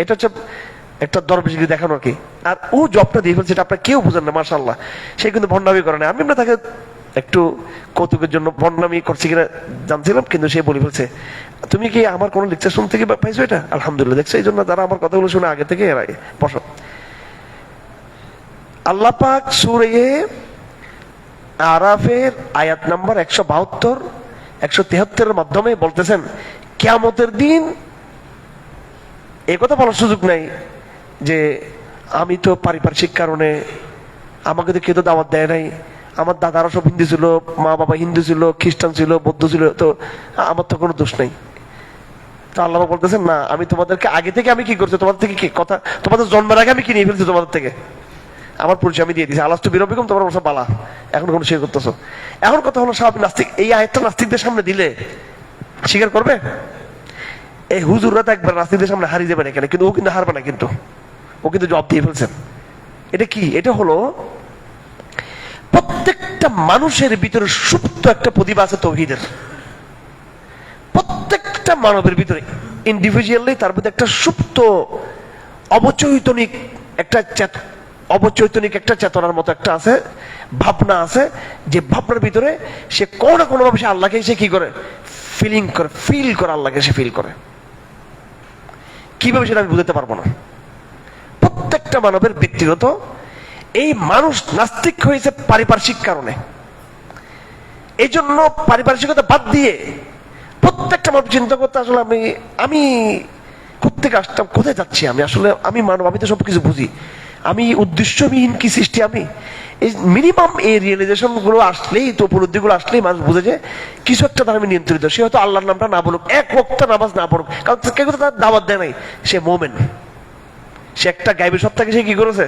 এটা হচ্ছে একটা দরবেশগিরি দেখানো আর কি। আর ও জবটা দিয়ে ফেলছে, এটা আপনার কেউ বুঝেন না, মাশাআল্লাহ। সে কিন্তু ভণ্ডামি করে না, আমি না তাকে একটু কৌতুকের জন্য ভণ্ডামি করছি কিনা জানছিলাম, কিন্তু সে বলে ফেলছে, তুমি কি আমার কোনো লেকচার শুনতে কি পাইছো? এটা আলহামদুলিল্লাহ, দেখছো। এই জন্য তারা আমার কথাগুলো শুনে আগে থেকে বসো। আল্লাহ পাক সূরা আরাফের আয়াত নাম্বার 172, 173 এর মাধ্যমে বলতেছেন, কিয়ামতের দিন এই কথা বলার সুযোগ নাই যে আমি তো পারিপার্শ্বিক কারণে, আমাকে তো কেউ তো দাওয়াত দেয় নাই, আমার দাদারা সব হিন্দু ছিল, মা বাবা হিন্দু ছিল, খ্রিস্টান ছিল, বৌদ্ধ ছিল, তো আমার তো কোনো দোষ নাই। তো আল্লাহ বলতেছেন, না, আমি তোমাদেরকে আগে থেকে আমি কি করছি, তোমাদের থেকে কি কথা, তোমাদের জন্মের আগে আমি কি নিয়ে ফেলছি তোমাদের থেকে, আমার পরিচয় আমি দিয়ে দিয়েছি। আলাস্তু বিরব্বিকুম, তোমরা বলছো বালা, এখন কোনো শেয়ার করতেছো। এখন কথা হলো, সব নাস্তিক এই আয়াতটা নাস্তিকদের সামনে দিলে স্বীকার করবে? এই হুজুররা তো একবার নাস্তিকদের সামনে হারিয়ে যাবে না এখানে, কিন্তু ও কিন্তু হারবে না, কিন্তু ও কিন্তু জবাব দিয়ে ফেলছেন। এটা কি? এটা হলো প্রত্যেকটা মানুষের ভিতরে সুপ্ত একটা প্রতিভা আছে তাওহীদের। প্রত্যেকটা মানবের ভিতরে ইন্ডিভিজুয়ালি তার ভিতরে একটা সুপ্ত অবচৈতনিক একটা চেতনার মতো একটা আছে, ভাবনা আছে, যে ভাবনার ভিতরে সে কোনো না কোনো ভাবে সে আল্লাহকে সে কি করে, ফিল করে, আল্লাহকে সে ফিল করে। কিভাবে সেটা আমি বুঝতে পারবো না। প্রত্যেকটা মানবের ব্যক্তিগত, এই মানুষ নাস্তিক হয়েছে পারিপার্শ্বিক কারণে। এই জন্য পারিপার্শ্বিকতা বাদ দিয়ে প্রত্যেকটা মানুষ চিন্তা করতে, আসলে আমি কোথেকে আসতাম, কোথায় যাচ্ছি, আমি মানব, আমি তো সবকিছু বুঝি, আমি উদ্দেশ্যবিহীন কি সৃষ্টি, আমি এই মিনিমাম এই রিয়েলাইজেশন গুলো আসলেই, তো উপলব্ধি গুলো আসলেই মানুষ বুঝে যে কিছু একটা দ্বারা আমি নিয়ন্ত্রিত। সে হয়তো আল্লাহর নামটা না বলুক, এক ওয়াক্ত নামাজ না পড়ুক, কারণ কেউ তো তার দাওয়াত দেয় নাই, সে মুমিন, সে একটা গায়বী সত্তাকে সে কি করেছে,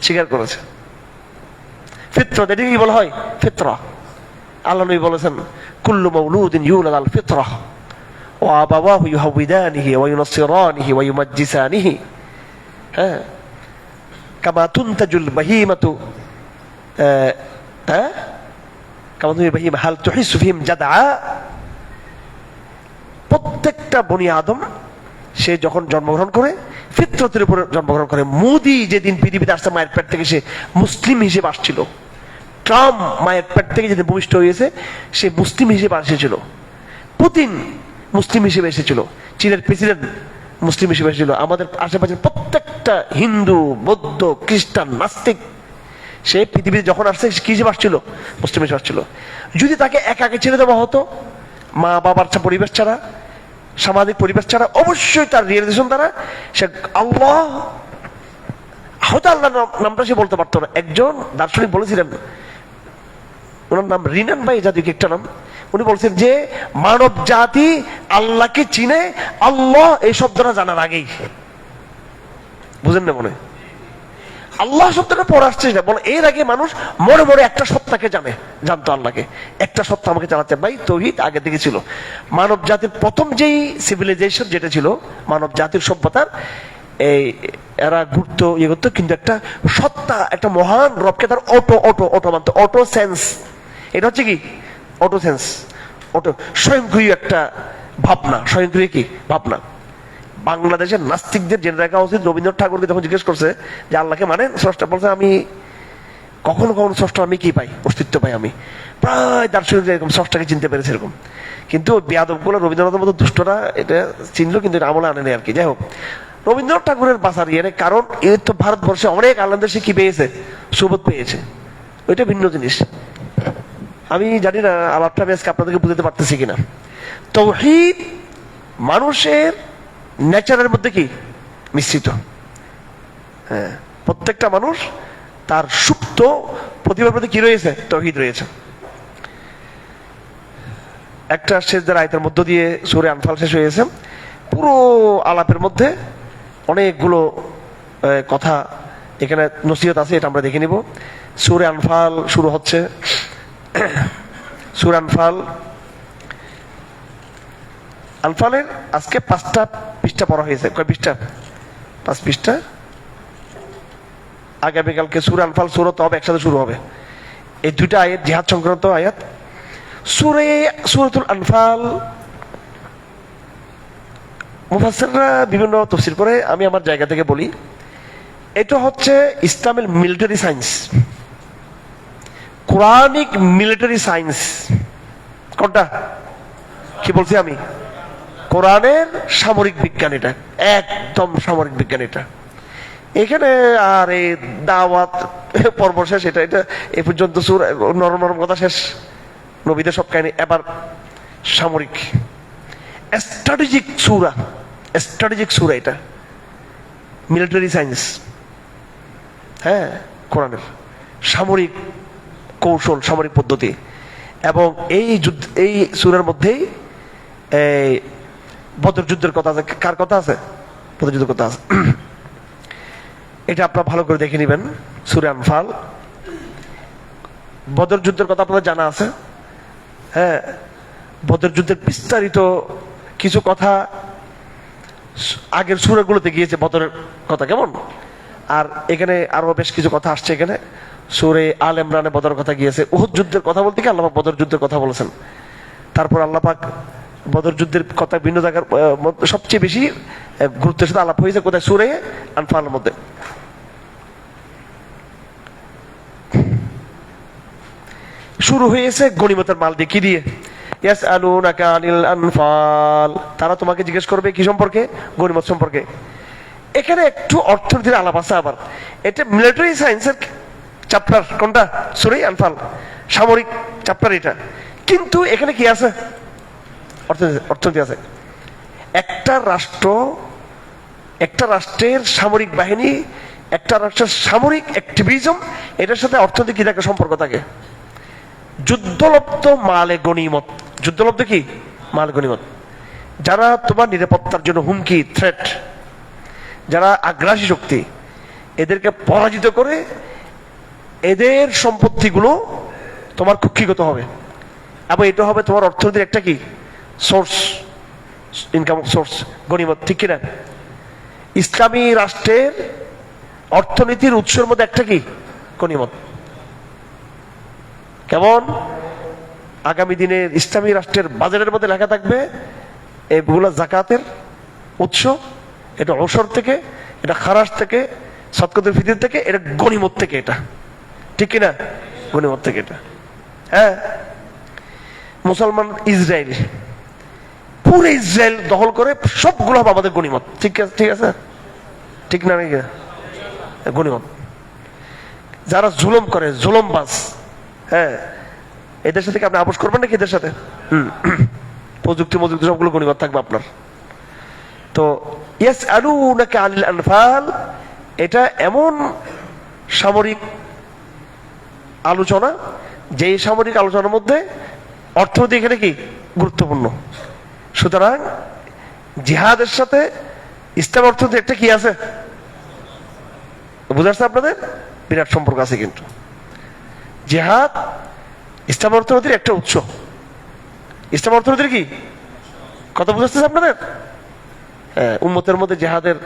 স্বীকার করেছে। ফিতরত, এটাকে কি বলা হয়? ফিতরা। আল্লাহ নবী বলেছেন কুল্লু মাউলুদিন ইউলাদ আল ফিতরাহ ওয়া আবাওয়াহু ইউহাউইদানিহি ওয়া ইউনাসসিরানিহি ওয়া ইউমাজ্জিসানিহি, হ্যাঁ, কামা তুনতাজুল বাহিমাতু কামা তুনতাজুল বাহিমা হাল তুহিসসু ফিহিম জাদআ। প্রত্যেকটা বনি আদম সে যখন জন্মগ্রহণ করে ফিতরতের উপরে জন্মগ্রহণ করে। মোদি যেদিন পৃথিবীতে আসছে মায়ের পেট থেকে সে মুসলিম হিসেবে আসছিল। ট্রাম্প মায়ের পেট থেকে যেদিন ভূমিষ্ঠ হয়েছে সে মুসলিম হিসেবে এসেছিল। পুতিন মুসলিম হিসেবে এসেছিল। চীনের প্রেসিডেন্ট মুসলিম হিসেবে এসেছিল। আমাদের আশেপাশের প্রত্যেকটা হিন্দু, বৌদ্ধ, খ্রিস্টান, নাস্তিক সে পৃথিবীতে যখন আসছে কি হিসেবে আসছিল? মুসলিম হিসেবে আসছিল। যদি তাকে একাকে ছেড়ে দেওয়া হতো, মা বাবার পরিবেশ ছাড়া, সামাজিক পরিবেশ ছাড়া, অবশ্যই তার রিয়েলাইজেশন দ্বারা সে আল্লাহ, হয়তো আল্লাহ নামটা সে বলতে পারতো না। একজন দার্শনিক বলেছিলেন, ওনার নাম রিনান ভাই, জাতীয় একটা নাম, উনি বলছেন যে মানব জাতি আল্লাহকে চিনে আল্লাহ এই শব্দটা জানার আগেই। বুঝেন না? মনে আল্লাহ শব্দটা পড়ে আসছে না, বলে এর আগে মানুষ মনে মনে একটা সত্তাকে জানতো আল্লাহকে। একটা সত্তা আমাকে জানাতে ভাই, তৌহিদ আগে থেকে ছিল। মানব জাতির প্রথম যেই সিভিলাইজেশন যেটা ছিল মানব জাতির সভ্যতার, এই এরা ঘুরতো ইয়ে করতো, কিন্তু একটা সত্তা, একটা মহান রবকে তার অটো মানতো। অটো সেন্স, এটা হচ্ছে কি অটো সেন্স, অটো স্বয়ংক্রিয় একটা ভাবনা। স্বয়ংক্রিয় কি ভাবনা? বাংলাদেশের নাস্তিকদের জেনে রাখা উচিত, রবীন্দ্রনাথ ঠাকুরকে যখন জিজ্ঞেস করছে যে আল্লাহকে মানেন, স্রষ্টা বলছে আমি কখনো কখনো স্রষ্টা আমি কি পাই, অস্তিত্ব পাই। আমি প্রায় দার্শনিক এরকম স্রষ্টাকে চিনতে পেরেছে এরকম। কিন্তু বেয়াদবগুলো রবীন্দ্রনাথের মতো দুষ্টরা এটা চিনলো, কিন্তু এটা আমলে আনেনি আর কি। যাই হোক, রবীন্দ্রনাথ ঠাকুরের বাঁচার ইয়ে, কারণ এর তো ভারতবর্ষে অনেক আলেমদের সে কি পেয়েছে, সুবোধ পেয়েছে, ওইটা ভিন্ন জিনিস। আমি জানি না আলাপটা আমি আজকে আপনাদেরকে বুঝতে পারতেছি কিনা। তাওহীদ মানুষের নেচারের মধ্যে কি মিশ্রিত। হ্যাঁ, প্রত্যেকটা মানুষ তার সুপ্ত প্রতিভার মধ্যে কি রয়েছে? তাওহীদ রয়েছে। একটা সেজদার আয়াতের মধ্য দিয়ে সূরা আনফাল শেষ হয়েছে। পুরো আলাপের মধ্যে অনেকগুলো কথা এখানে নসিহত আছে, এটা আমরা দেখে নিব। সূরা আনফাল শুরু হচ্ছে। সূরা আনফালের আজকে 5টা পৃষ্ঠা পড়া হয়েছে। কয় পৃষ্ঠা? 5 পৃষ্ঠা। আগামীকালকে সূরা আনফাল সূরত হবে, একসাথে শুরু হবে। এই দুইটা আয়াত জিহাদ সংক্রান্ত আয়াত। সূরাতুল আনফাল মুফাসসিররা বিভিন্ন তাফসীর করে, আমি আমার জায়গা থেকে বলি, এটা হচ্ছে ইসলামের military science, Quranic military science. কোনটা? কি বলছি আমি? কোরআনের সামরিক বিজ্ঞান। এটা একদম সামরিক বিজ্ঞান। এটা এখানে আর এই দাওয়াত পর্ব শেষ, এটা এ পর্যন্ত নরম নরম কথা শেষ, নবীদের সব কাহিনী। এবার সামরিক স্ট্র্যাটেজিক সূরা, এটা মিলিটারি সায়েন্স। হ্যাঁ, কোরআনের সামরিক কৌশল, সামরিক পদ্ধতি। এবং এই সূরার মধ্যেই এই বদর যুদ্ধের কথা আছে। কার কথা আছে? বদর যুদ্ধের কথা আছে। এটা আপনারা ভালো করে দেখে নেবেন। সূরা আনফাল, বদর যুদ্ধের কথা আপনাদের জানা আছে। হ্যাঁ, বদর যুদ্ধের বিস্তারিত কিছু কথা আগের সূরাগুলোতে গিয়েছে, বদরের কথা কেমন। আর এখানে আরো বেশ কিছু কথা আসছে। এখানে সূরা আল ইমরানে বদরের কথা গিয়েছে। উহুদ যুদ্ধের কথা বলতে গিয়ে আল্লাহ পাক বদর যুদ্ধের কথা বলেছেন। তারপর আল্লাহ পাক বদর যুদ্ধের কথা ভিন্ন জায়গার সবচেয়ে বেশি গুরুত্বের সাথে আলাপ হয়েছে কোথায়? সূরা আনফালের মধ্যে। শুরু হয়েছে গনিমতের মাল দিয়ে। কি দিয়ে? ইয়াসআলুনাকা আনিল আনফাল, তারা তোমাকে জিজ্ঞেস করবে কি সম্পর্কে? গনিমত সম্পর্কে। এখানে একটু অর্থনীতির আলাপ আছে। আবার এটা মিলিটারি সায়েন্সের চ্যাপ্টার। কোনটা? সূরা আনফাল, সামরিক চ্যাপ্টার এটা। কিন্তু এখানে কি আছে? অর্থনীতি আছে। একটা রাষ্ট্রের সামরিক বাহিনী, একটা রাষ্ট্রের সামরিক অ্যাক্টিভিজম, এটার সাথে অর্থনীতি কি থাকে? সম্পর্ক থাকে। যুদ্ধলব্ধ মালে গনিমত, যুদ্ধলব্ধ কি মাল গনিমত, যারা তোমার নিরাপত্তার জন্য হুমকি, থ্রেট, যারা আগ্রাসী শক্তি, এদেরকে পরাজিত করে এদের সম্পত্তিগুলো তোমার কুক্ষিগত হবে। এবং এটা হবে তোমার অর্থনীতির একটা কি সোর্স, ইনকাম সোর্স, গনিমত, ঠিক কিনা? ইসলামী রাষ্ট্রের অর্থনীতির উৎসের মধ্যে একটা কি গনিমত। কেমন? আগামী দিনের ইসলামী রাষ্ট্রের বাজেটের মধ্যে লেখা থাকবে এগুলো জাকাতের উৎস, এটা ওসর থেকে, এটা খারাজ থেকে, সদকাতুল ফিতর থেকে, এটা গনিমত থেকে, এটা ঠিক কিনা? গনিমত থেকে এটা। হ্যাঁ, মুসলমান ইসরায়েল, পুরো ইসরায়েল দখল করে সবগুলো হবে আমাদের গনিমত, ঠিক আছে? ঠিক আছে, ঠিক না? নাকি গনিমত। যারা জুলুম করে, জুলুমবাজ, হ্যাঁ, এদের সাথে কি আপনি আপোষ করবেন নাকি? এদের সাথে প্রযুক্তি মজুক্তি সবগুলো গনিমত থাকবে আপনার। তো ইয়াসআলুনাকা আনিল আনফাল, এটা এমন সামরিক আলোচনা যে সামরিক আলোচনার মধ্যে অর্থনীতি এখানে কি গুরুত্বপূর্ণ। সুতরাং জিহাদের সাথে ইসলাম অর্থনীতি একটা কি আছে, বুঝাচ্ছে আপনাদের? বিরাট সম্পর্ক আছে। কিন্তু জিহাদ ইসলাম অর্থনীতির একটা উৎস, ইসলাম অর্থনীতির কি কথা বুঝাচ্ছে আপনাদের? হ্যাঁ, উম্মতের মধ্যে জিহাদের,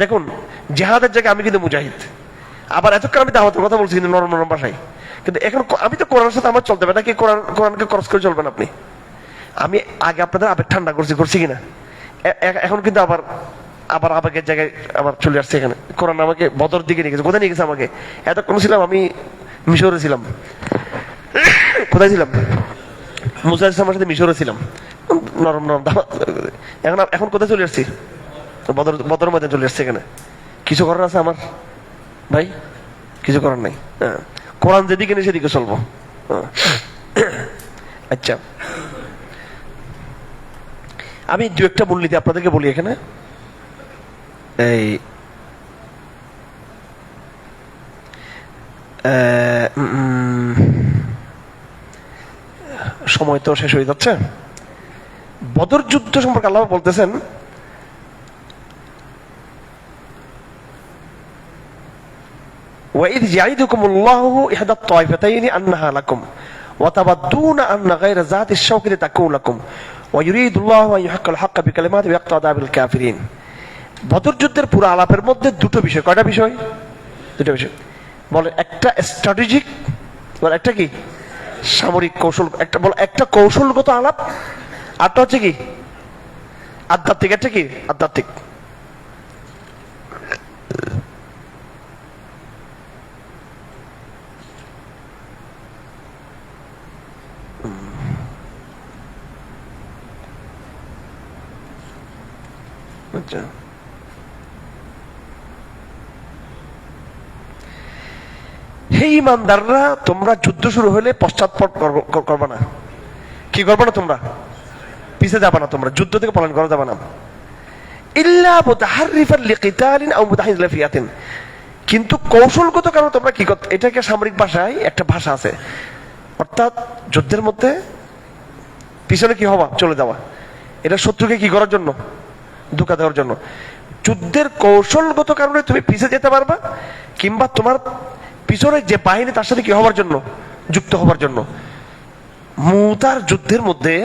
দেখুন জিহাদের জায়গায় আমি কিন্তু মুজাহিদ, আবার এতক্ষণ আমি দাওয়াতের কথা বলছি কিন্তু নরম নরম ভাষায়, কিন্তু এখন আমি তো কোরআনের সাথে আমার চলতে হবে নাকি? কোরআনকে ক্রস করে চলবেন আপনি? আমি আগে আপনাদের আবেগ ঠান্ডা করছি কিনা? এখন কিন্তু আবার আবার আবেগের জায়গায় আবার চলে আসছে। এখানে কোরআন আমাকে বদর দিকে নিয়ে গেছে। কোথায় নিয়ে গেছে আমাকে? এতক্ষণ ছিলাম আমি মিশরে ছিলাম। কোথায় ছিলাম? মুসা ইসলামের সাথে মিশরে ছিলাম, নরম নরম। এখন এখন কোথায় চলে আসছি? বদর ময়দান চলে আসছে। এখানে কিছু করার আছে আমার ভাই? কিছু করার নাই। হ্যাঁ, কোরআন যেদিকে নেই সেদিকে চলবো। আচ্ছা, আমি দু একটা মূলনীতি আপনাদেরকে বলি এখানে। এই সময় তো শেষ হয়ে যাচ্ছে। বদর যুদ্ধ সম্পর্কে আল্লাহ বলতেছেন, وَإِذْ يَعِدُكُمُ اللَّهُ إِحْدَى الطَّائِفَتَيْنِ أَنَّهَا لَكُمْ وَتَوَدُّونَ أَنَّ غَيْرَ ذَاتِ الشَّوْكَةِ تَكُونُ لَكُمْ وَيُرِيدُ اللَّهُ أَن يُحِقَّ الْحَقَّ بِكَلِمَاتِهِ وَيَقْطَعَ دَابِرَ الْكَافِرِينَ। বদর যুদ্ধের পুরো আলাপের মধ্যে দুটো বিষয়। কয়টা বিষয়? দুটো বিষয়। বলে একটা স্ট্র্যাটেজিক, বলে একটা কি সামরিক কৌশল, একটা বলে একটা কৌশলগত আলাপ, আরটা হচ্ছে কি আধ্যাত্মিক। একটা কি আধ্যাত্মিক। আচ্ছা, হে ইমানদাররা, তোমরা যুদ্ধ শুরু হলে পশ্চাৎপদ করবে না। কি করবে না? তোমরা পিছে যাবে না, তোমরা যুদ্ধ থেকে পলায়ন করা যাবে না। ইল্লা মুতাহাররিফান লিকিতালিন আও মুতাহিজ লিফিয়াতিন, কিন্তু কৌশলগত কারণে তোমরা কি করতে, এটাকে সামরিক ভাষায় একটা ভাষা আছে, অর্থাৎ যুদ্ধের মধ্যে পিছনে কি হওয়া, চলে যাওয়া, এটা শত্রুকে কি করার জন্য? ধোঁকা দেওয়ার জন্য। যুদ্ধের কৌশলগত কারণে তুমি পিছে যেতে পারবা, কিংবা তোমার পিছনে যে বাহিনী তার সাথে কি হওয়ার জন্য? যুক্ত হওয়ার জন্য। মুতার যুদ্ধের মধ্যে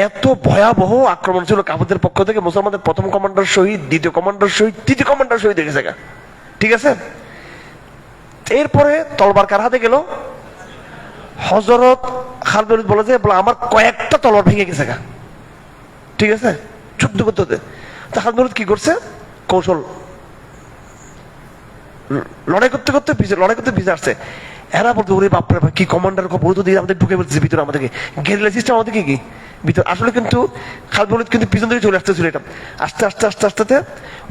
এত ভয়াবহ আক্রমণ ছিল কাফেরদের পক্ষ থেকে, মুসলমানদের প্রথম কমান্ডার শহীদ, দ্বিতীয় কমান্ডার শহীদ, তৃতীয় কমান্ডার শহীদ হয়ে গেছে। ঠিক আছে, এরপরে তলবার কার হাতে গেল? হযরত খালিদ বিন ওয়ালিদ বলে যে আমার কয়েকটা তলোয়ার ভেঙে গেছে। ঠিক আছে, যুদ্ধ করতে হতে। তা খালিদ বিন ওয়ালিদ কি করছে? কৌশল, লড়াই করতে করতে পিছিয়ে আসছে। এরা বলতো ওরে বাপরে কি কমান্ডার বলতো দিয়ে আমাদের ঢুকে বলছে ভিতরে, আমাদেরকে গেরিলা সিস্টেম আমাদেরকে কি ভিতরে। আসলে কিন্তু খালিদ বিন ওয়ালিদ কিন্তু পিছন থেকে চলে আসতেছিল। এটা আস্তে আস্তে আস্তে আস্তে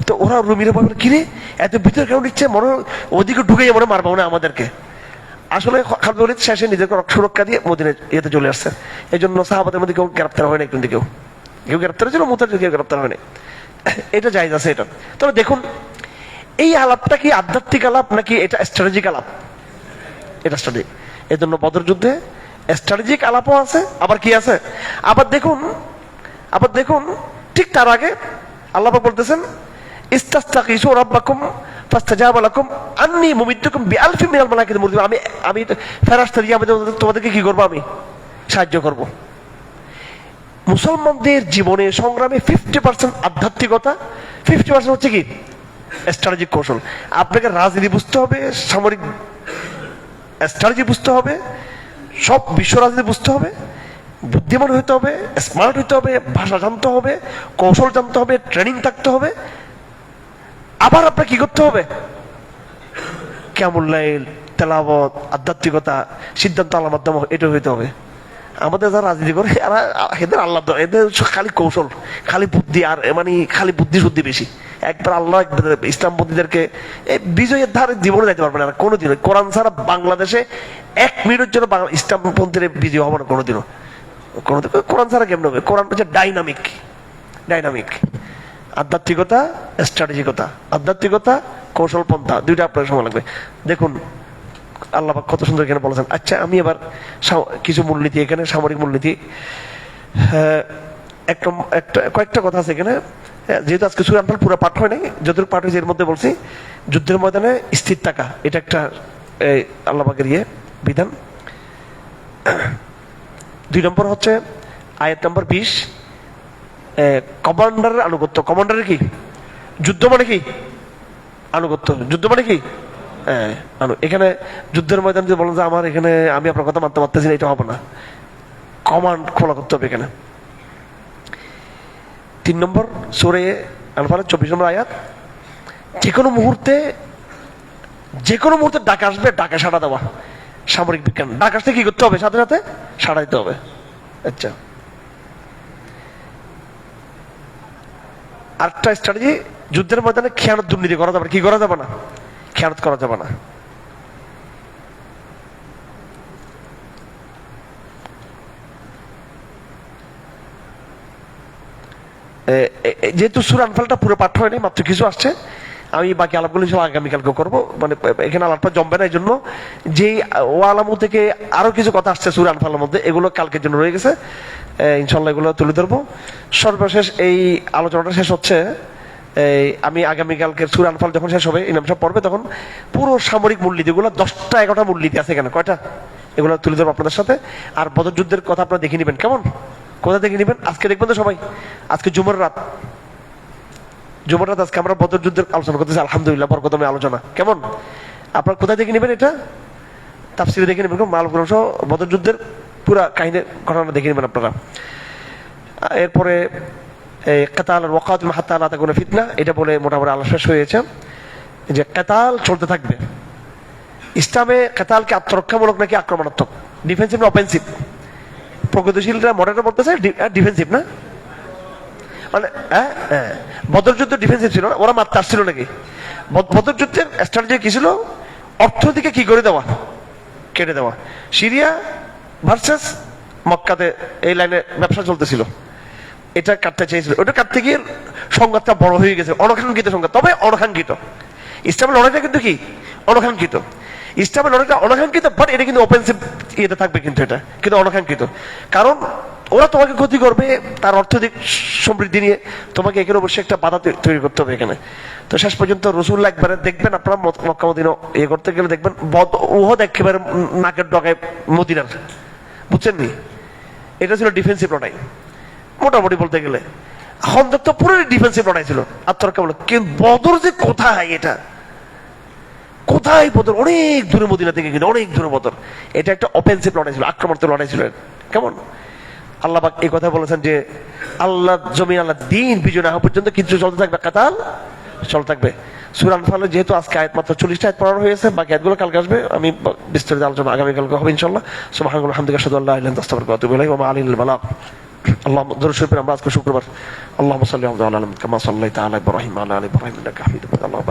তো ওরা রুমিরা বলবে কিরে এত ভিতরে কেমন নিচ্ছে, মনে ওদিকে ঢুকে মনে মারবো না আমাদেরকে। আসলে খালিদ বিন ওয়ালিদ শেষে নিজেকে সুরক্ষা দিয়ে মদিনায় ইয়েতে চলে আসছে। এই জন্য সাহাবাদের মধ্যে কেউ গ্রেপ্তার হয় না, কিন্তু কেউ গ্রেপ্তার ছিল, মুতার কেউ গ্রেপ্তার হয় না। এটা জায়েজ আছে এটা। তবে দেখুন এই আলাপটা কি আধ্যাত্মিক আলাপ নাকি এটা স্ট্র্যাটেজিক আলাপ? এটা স্ট্র্যাটেজিক। এই জন্য বদর যুদ্ধে স্ট্র্যাটেজিক আলাপও আছে, আবার কি আছে, আবার দেখুন ঠিক তার আগে আল্লাহ পাক বলতেছেন ইস্তাস্তাগীসু রাব্বাকুম ফাস্তাজাবা লাকুম আন্নী মুমিদ্দুকুম বিআলফিন মিনাল মালাইকাতি মুরদিফিন। আমি ফেরেশতা দিয়ে তোমাদেরকে কি করব? আমি সাহায্য করব। মুসলমানদের জীবনে সংগ্রামে 50% আধ্যাত্মিকতা, 50% হচ্ছে কি স্ট্র্যাটেজিক কৌশল। আপনাকে রাজনীতি বুঝতে হবে, সামরিক স্ট্র্যাটেজি বুঝতে হবে, সব বিশ্ব রাজনীতি বুঝতে হবে, বুদ্ধিমান হইতে হবে, স্মার্ট হইতে হবে, ভাষা জানতে হবে, কৌশল জানতে হবে, ট্রেনিং থাকতে হবে। আবার আপনাকে কি করতে হবে? কিয়ামুল লাইল, তেলাওয়াত, আধ্যাত্মিকতা, সিদ্ধান্ত আল্লাহর মাধ্যমে এটা হইতে হবে। আমাদের যারা রাজনীতি করে এদের আল্লাহ, এদের খালি কৌশল, খালি বুদ্ধি, আর মানে খালি বুদ্ধি শুদ্ধি বেশি। একবার আল্লাহ ইসলামপন্থীদেরকে বিজয়ের ধারে জীবনে যাইতে পারবে না কোনোদিনও। কোরআন ছাড়া বাংলাদেশে 1 মিনিটের জন্য ইসলামপন্থীর বিজয় হবে না কোনোদিনও। কোরআন ছাড়া কেমন হবে? কোরআন হচ্ছে ডাইনামিক। আধ্যাত্মিকতা, স্ট্র্যাটেজিকতা, আধ্যাত্মিকতা, কৌশল পন্থা, দুইটা আপনার সময় লাগবে। দেখুন আল্লাহ পাক কত সুন্দর এখানে বলেছেন। আচ্ছা, আমি এবার কিছু মূলনীতি, এখানে সামরিক মূলনীতি কয়েকটা কথা আছে এখানে। যেহেতু আজকে সূরা আনফাল পুরো পাঠ হয় নাই, যতটুকু পাঠ হয়েছে এর মধ্যে বলছি যুদ্ধের ময়দানে স্থির থাকা, এটা একটা আল্লাহ পাকের বিধান। 2 নম্বর হচ্ছে আয়াত নম্বর 20, কমান্ডারের আনুগত্য। কমান্ডারের কি? যুদ্ধ মানে কি? আনুগত্য। যুদ্ধ মানে কি? এখানে যুদ্ধের ময়দান যদি বলেন যে আমার এখানে আমি আপনার কথা মানতে পারতেছি না, এটা হবে না। কমান্ড ফলো করতে হবে এখানে। 3 নম্বর সূরা আনফালের 24 নম্বর আয়াত, যে কোনো মুহূর্তে ডাক আসবে, ডাকে সাড়া দেওয়া। সামরিক বিজ্ঞান, ডাক আসতে কি করতে হবে? সাথে সাথে সাড়া দিতে হবে। আচ্ছা, আরেকটা স্ট্র্যাটেজি, যুদ্ধের ময়দানে খেয়ানত দুর্নীতি করা যাবে না। কি করা যাবে না? খেয়ানত করা যাবে না। যেহেতু সূরা আনফালটা পুরো পাঠ হয় নাই, মাত্র কিছু আসছে, আমি বাকি আলাপগুলো আগামীকালকে করবো। মানে এখানে আলাপটা জমবে না, এই জন্য যে ও আলামু থেকে আরো কিছু কথা আসছে সূরা আনফালের মধ্যে, এগুলো কালকের জন্য রয়ে গেছে, ইনশাল্লাহ এগুলো তুলে ধরবো। সর্বশেষ এই আলোচনাটা শেষ হচ্ছে, আমি আগামীকালকে সূরা আনফাল যখন শেষ হবে, ইমাম সাহেব পড়বে, তখন পুরো সামরিক মূলনীতিগুলো 10টা-11টা মূলনীতি আছে এখানে, কয়টা, এগুলো তুলে ধরবো আপনাদের সাথে। আর বদর যুদ্ধের কথা আপনারা দেখে নেবেন, কেমন, কোথা থেকে নেবেন? আজকে দেখবেন তো সবাই, আজকে জুমার রাত আজকে আমরা বদর যুদ্ধের আলোচনা করতেছি, আলহামদুলিল্লাহ বরকতময় আলোচনা। কেমন, আপনারা কোথায় থেকে নেবেন? এটা তাফসীরে দেখে নেবেন, মালগুলো সহ বদর যুদ্ধের পুরা কাহিনী ঘটনা দেখে নেবেন আপনারা। এরপরে কেতাল ওয়াকাতুল হাত্তা লা তাকুনা ফিতনা, এটা বলে মোটামুটি আলোচনা শেষ হয়েছে, যে কেতাল চলতে থাকবে। ইসলামে কেতালকে আত্মরক্ষামূলক নাকি আক্রমণাত্মক? ডিফেন্সিভ না অফেন্সিভ? প্রগতিশীলরা মডার্নরা বলতেছে ডিফেন্সিভ না, মানে বদর যুদ্ধ ডিফেন্সিভ ছিল না, ওরা মারতে আসছিল নাকি? বদর যুদ্ধের স্ট্র্যাটেজি কি ছিল? অর্থনীতিকে কি করে দেওয়া, কেটে দেওয়া। সিরিয়া ভার্সেস মক্কাতে এই লাইনে ব্যবসা চলতেছিল, এটা কাটতে চেয়েছিল, ওটা কাটতে গিয়ে সংঘাতটা বড় হয়ে গেছে, অনাকাঙ্ক্ষিত সংঘাত, তবে অনাকাঙ্ক্ষিত। ইসলামের লড়াইটা কিন্তু কি অনাকাঙ্ক্ষিত, ইসলামের লড়াইটা অনাকাঙ্ক্ষিত, বাট এটা কিন্তু অফেন্সিভ ইয়েতে থাকবে, কিন্তু এটা কিন্তু অনাকাঙ্ক্ষিত। কারণ ওরা তোমাকে ক্ষতি করবে, তার অর্থনৈতিক সমৃদ্ধি নিয়ে তোমাকে এখানে অবশ্যই একটা বাধা তৈরি করতে হবে এখানে। তো শেষ পর্যন্ত রাসূলুল্লাহ একবারে দেখবেন, আপনারা মক্কা মদিনা ইয়ে করতে গেলে দেখবেন উহুদ একেবারে নাকের ডগায় মদিনার, বুঝছেন নি? এটা ছিল ডিফেন্সিভ লড়াই মোটামুটি বলতে গেলে। খন্দক তো পুরো ডিফেন্সিভ লড়াই ছিল, আত্মরক্ষামূলক। কিন্তু বদর যে কোথায়, এটা কোথায় বদর? অনেক দূরে মদিনা থেকে, কিন্তু অনেক দূরে বদর। এটা একটা অফেন্সিভ লড়াই ছিল, আক্রমণাত্মক লড়াই ছিল। কেমন আল্লাহ পাক এই কথা বলেছেন যে আল্লাহ জমিন, আল্লাহ দিন বিজয় না হওয়া পর্যন্ত কিছু চলতে থাকবে, কাতাল চলতে থাকবে। সূরা আনফালে যেহেতু আজকে আয়াত মাত্র 40টা আয়াত পড়ানো হয়েছে, বাকি আয়াতগুলো কালকে আসবে, আমি বিস্তারিত আলোচনা আগামীকালকে হবে ইনশাআল্লাহ। সুবহানাল্লাহি ওয়া বিহামদিহি আশহাদু আল্লা ইলাহা ইল্লা আনতা আস্তাগফিরুকা ওয়া আতুবু ইলাইহি ওয়া মা আলাইনাল বালাগ। আল্লাহুম্মা দরুদ শরীফ আমরা আজকে শুক্রবার, আল্লাহুম্মা সাল্লি আলা মুহাম্মাদ কামা সাল্লাইতা আলা ইব্রাহিম ওয়া আলা আলি ইব্রাহিম ইন্নাকা হামিদুম মাজিদ।